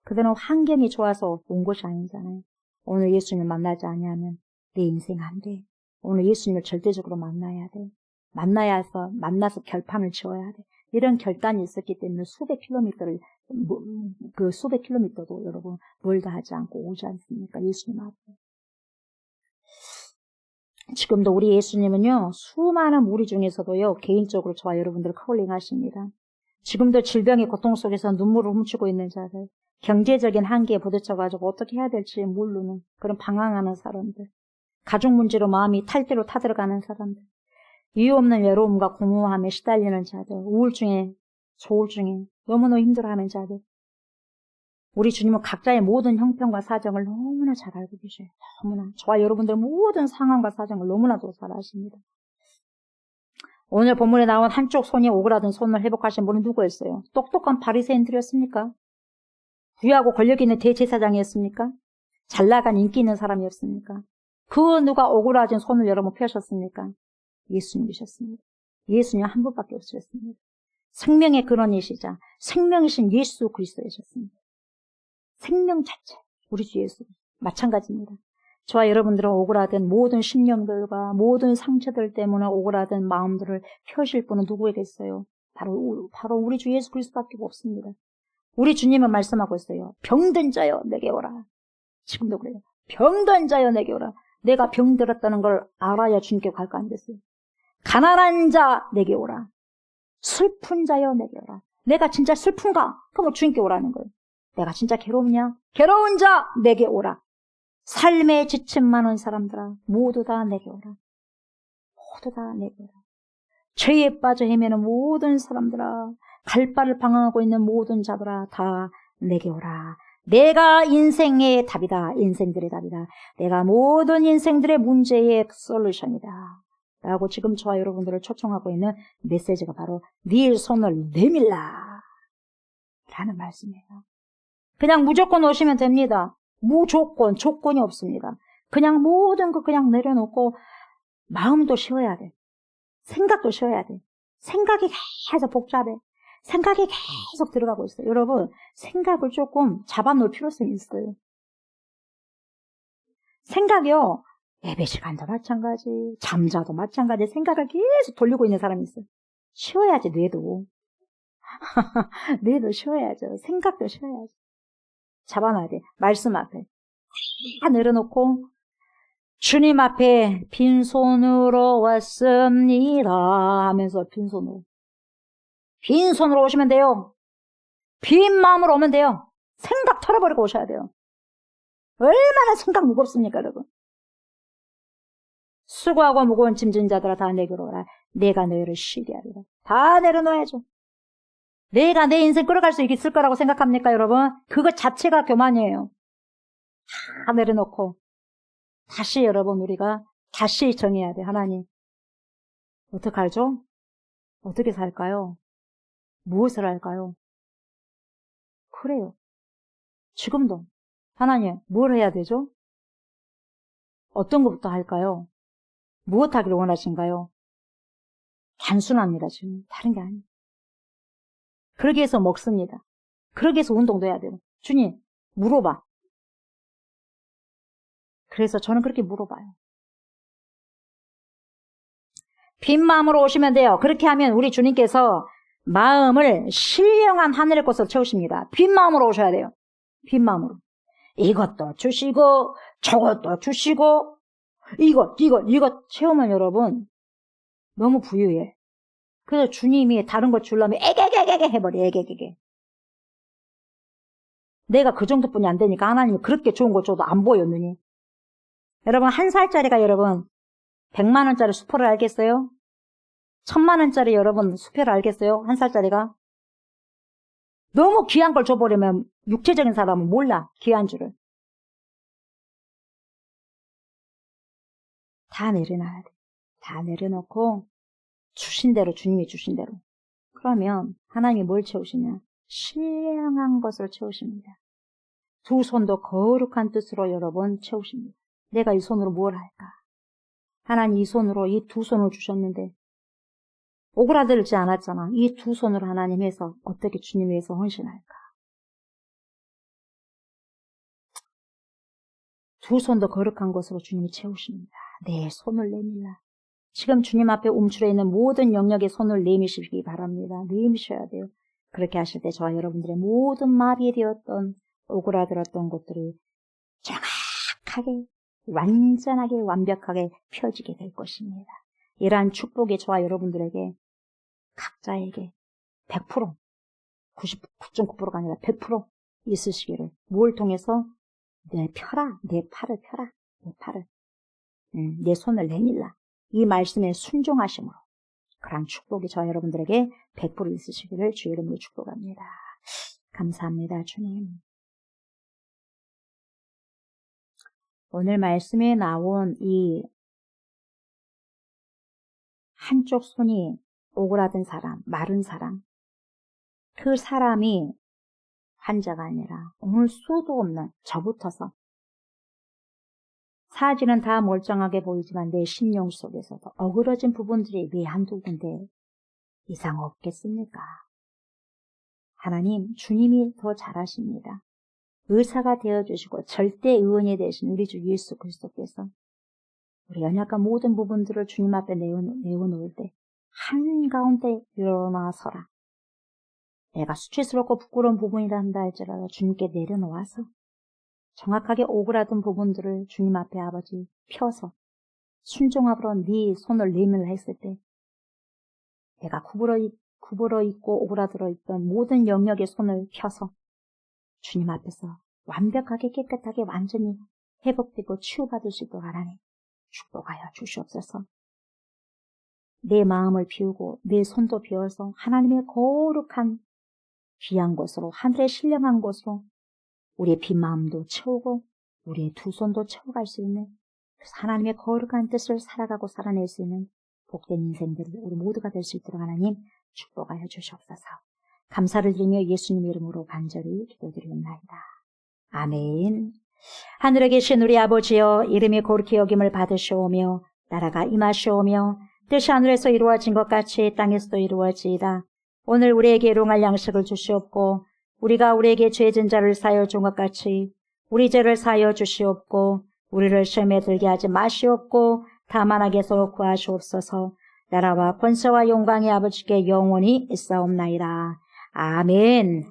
그들은 환경이 좋아서 온 것이 아니잖아요. 오늘 예수님을 만나지 않으면 내 인생 안 돼. 오늘 예수님을 절대적으로 만나야 돼. 만나서 결판을 지어야 돼. 이런 결단이 있었기 때문에 수백 킬로미터도 여러분 멀다 하지 않고 오지 않습니까? 예수님 앞에. 지금도 우리 예수님은요, 수많은 무리 중에서도요, 개인적으로 저와 여러분들을 커울링 하십니다. 지금도 질병의 고통 속에서 눈물을 훔치고 있는 자들, 경제적인 한계에 부딪혀가지고 어떻게 해야 될지 모르는 그런 방황하는 사람들, 가족 문제로 마음이 탈대로 타들어가는 사람들, 이유 없는 외로움과 공허함에 시달리는 자들, 우울증에, 조울증에 너무너무 힘들어하는 자들, 우리 주님은 각자의 모든 형편과 사정을 너무나 잘 알고 계셔요. 너무나. 저와 여러분들 모든 상황과 사정을 너무나도 잘 아십니다. 오늘 본문에 나온 한쪽 손이 오그라든 손을 회복하신 분은 누구였어요? 똑똑한 바리새인들이었습니까? 부유하고 권력 있는 대제사장이었습니까? 잘나간 인기 있는 사람이었습니까? 그 누가 오그라진 손을 여러분 펴셨습니까? 예수님이셨습니다. 예수님 한 분밖에 없으셨습니다. 생명의 근원이시자 생명이신 예수 그리스도이셨습니다. 생명 자체, 우리 주 예수 마찬가지입니다. 저와 여러분들은 오그라든 모든 심령들과 모든 상처들 때문에 오그라든 마음들을 펴실 분은 누구에겠어요? 바로 우리 주 예수 그리스도밖에 없습니다. 우리 주님은 말씀하고 있어요. 병든 자여 내게 오라. 지금도 그래요. 병든 자여 내게 오라. 내가 병들었다는 걸 알아야 주님께 갈 거 아니겠어요? 가난한 자 내게 오라. 슬픈 자여 내게 오라. 내가 진짜 슬픈가? 그럼 주님께 오라는 거예요. 내가 진짜 괴롭냐? 괴로운 자 내게 오라. 삶에 지침 많은 사람들아 모두 다 내게 오라. 모두 다 내게 오라. 죄에 빠져 헤매는 모든 사람들아, 갈 바를 방황하고 있는 모든 자들아 다 내게 오라. 내가 인생의 답이다. 인생들의 답이다. 내가 모든 인생들의 문제의 솔루션이다. 라고 지금 저와 여러분들을 초청하고 있는 메시지가 바로 네 손을 내밀라 라는 말씀이에요. 그냥 무조건 오시면 됩니다. 무조건, 조건이 없습니다. 그냥 모든 거 그냥 내려놓고 마음도 쉬어야 돼. 생각도 쉬어야 돼. 생각이 계속 복잡해. 생각이 계속 들어가고 있어요. 여러분, 생각을 조금 잡아놓을 필요성이 있어요. 생각이요. 예배 시간도 마찬가지, 잠자도 마찬가지, 생각을 계속 돌리고 있는 사람이 있어요. 쉬어야지, 뇌도. 뇌도 쉬어야죠. 생각도 쉬어야죠. 잡아놔야 돼. 말씀 앞에. 다 내려놓고, 주님 앞에 빈손으로 왔습니다 하면서 빈손으로. 빈손으로 오시면 돼요. 빈 마음으로 오면 돼요. 생각 털어버리고 오셔야 돼요. 얼마나 생각 무겁습니까, 여러분? 수고하고 무거운 짐진 자들아 다 내게로 오라. 내가 너희를 쉬게 하리라. 다 내려놓아야죠. 내가 내 인생 끌어갈 수 있을 거라고 생각합니까, 여러분? 그것 자체가 교만이에요. 다 내려놓고 다시 여러분 우리가 다시 정해야 돼. 하나님 어떻게 할죠? 어떻게 살까요? 무엇을 할까요? 그래요. 지금도 하나님 뭘 해야 되죠? 어떤 것부터 할까요? 무엇 하기를 원하신가요? 단순합니다. 지금 다른 게 아니에요. 그러기 위해서 먹습니다. 그러기 위해서 운동도 해야 돼요. 주님 물어봐. 그래서 저는 그렇게 물어봐요. 빈 마음으로 오시면 돼요. 그렇게 하면 우리 주님께서 마음을 신령한 하늘의 것으로 채우십니다. 빈 마음으로 오셔야 돼요. 빈 마음으로. 이것도 주시고 저것도 주시고 이것 채우면 여러분 너무 부유해. 그래서 주님이 다른 거 주려면 애게게게게 해버려. 애게게게. 내가 그 정도뿐이 안 되니까 하나님이 그렇게 좋은 거 줘도 안 보여 눈이. 여러분 1살짜리가 여러분 100만 원짜리 수표를 알겠어요? 1000만 원짜리 여러분 수표를 알겠어요? 1살짜리가? 너무 귀한 걸 줘버리면 육체적인 사람은 몰라. 귀한 줄을. 다 내려놔야 돼. 다 내려놓고 주신 대로 주님이 주신 대로. 그러면 하나님이 뭘 채우시냐? 신령한 것을 채우십니다. 두 손도 거룩한 뜻으로 여러분 채우십니다. 내가 이 손으로 뭘 할까? 하나님 이 손으로 이 두 손을 주셨는데 오그라들지 않았잖아. 이 두 손으로 하나님 위해서 어떻게 주님 위해서 헌신할까? 두 손도 거룩한 것으로 주님이 채우십니다. 내 손을 내밀라. 지금 주님 앞에 움츠려 있는 모든 영역에 손을 내미시기 바랍니다. 내미셔야 돼요. 그렇게 하실 때 저와 여러분들의 모든 마비되었던 오그라들었던 것들이 정확하게 완전하게 완벽하게 펴지게 될 것입니다. 이러한 축복이 저와 여러분들에게 각자에게 100% 99.9%가 아니라 100% 있으시기를. 뭘 통해서? 내 펴라. 내 팔을 펴라. 내 팔을. 내 손을 내밀라. 이 말씀에 순종하심으로 그러한 축복이 저와 여러분들에게 100% 있으시기를 주의 이름으로 축복합니다. 감사합니다. 주님. 오늘 말씀에 나온 이 한쪽 손이 오그라든 사람, 마른 사람, 그 사람이 환자가 아니라 오늘 수도 없는 저부터서 사지는 다 멀쩡하게 보이지만 내 심령 속에서도 어그러진 부분들이 왜 한두 군데 이상 없겠습니까? 하나님, 주님이 더 잘하십니다. 의사가 되어주시고 절대 의원이 되신 우리 주 예수 그리스도께서 우리 연약한 모든 부분들을 주님 앞에 내어놓을 때 한가운데 일어나서라. 내가 수치스럽고 부끄러운 부분이라 한다 할지라도 주님께 내려놓아서 정확하게 오그라든 부분들을 주님 앞에 아버지 펴서 순종함으로 네 손을 내밀라 했을 때 내가 구부러 있고 오그라들어 있던 모든 영역의 손을 펴서 주님 앞에서 완벽하게 깨끗하게 완전히 회복되고 치유받을 수 있도록 하나님 축복하여 주시옵소서. 내 마음을 비우고 내 손도 비워서 하나님의 거룩한 귀한 곳으로 하늘의 신령한 곳으로 우리의 빈 마음도 채우고 우리의 두 손도 채워갈 수 있는 하나님의 거룩한 뜻을 살아가고 살아낼 수 있는 복된 인생들을 우리 모두가 될 수 있도록 하나님 축복하여 주시옵소서. 감사를 드리며 예수님 이름으로 간절히 기도드리옵나이다. 아멘. 하늘에 계신 우리 아버지여, 이름이 거룩히 여김을 받으시오며 나라가 임하시오며 뜻이 하늘에서 이루어진 것 같이 땅에서도 이루어지이다. 오늘 우리에게 일용할 양식을 주시옵고 우리가 우리에게 죄진 자를 사하여 준 것 같이 우리 죄를 사하여 주시옵고 우리를 시험에 들게 하지 마시옵고 다만 악에서 구하시옵소서. 나라와 권세와 영광의 아버지께 영원히 있사옵나이다. 아멘.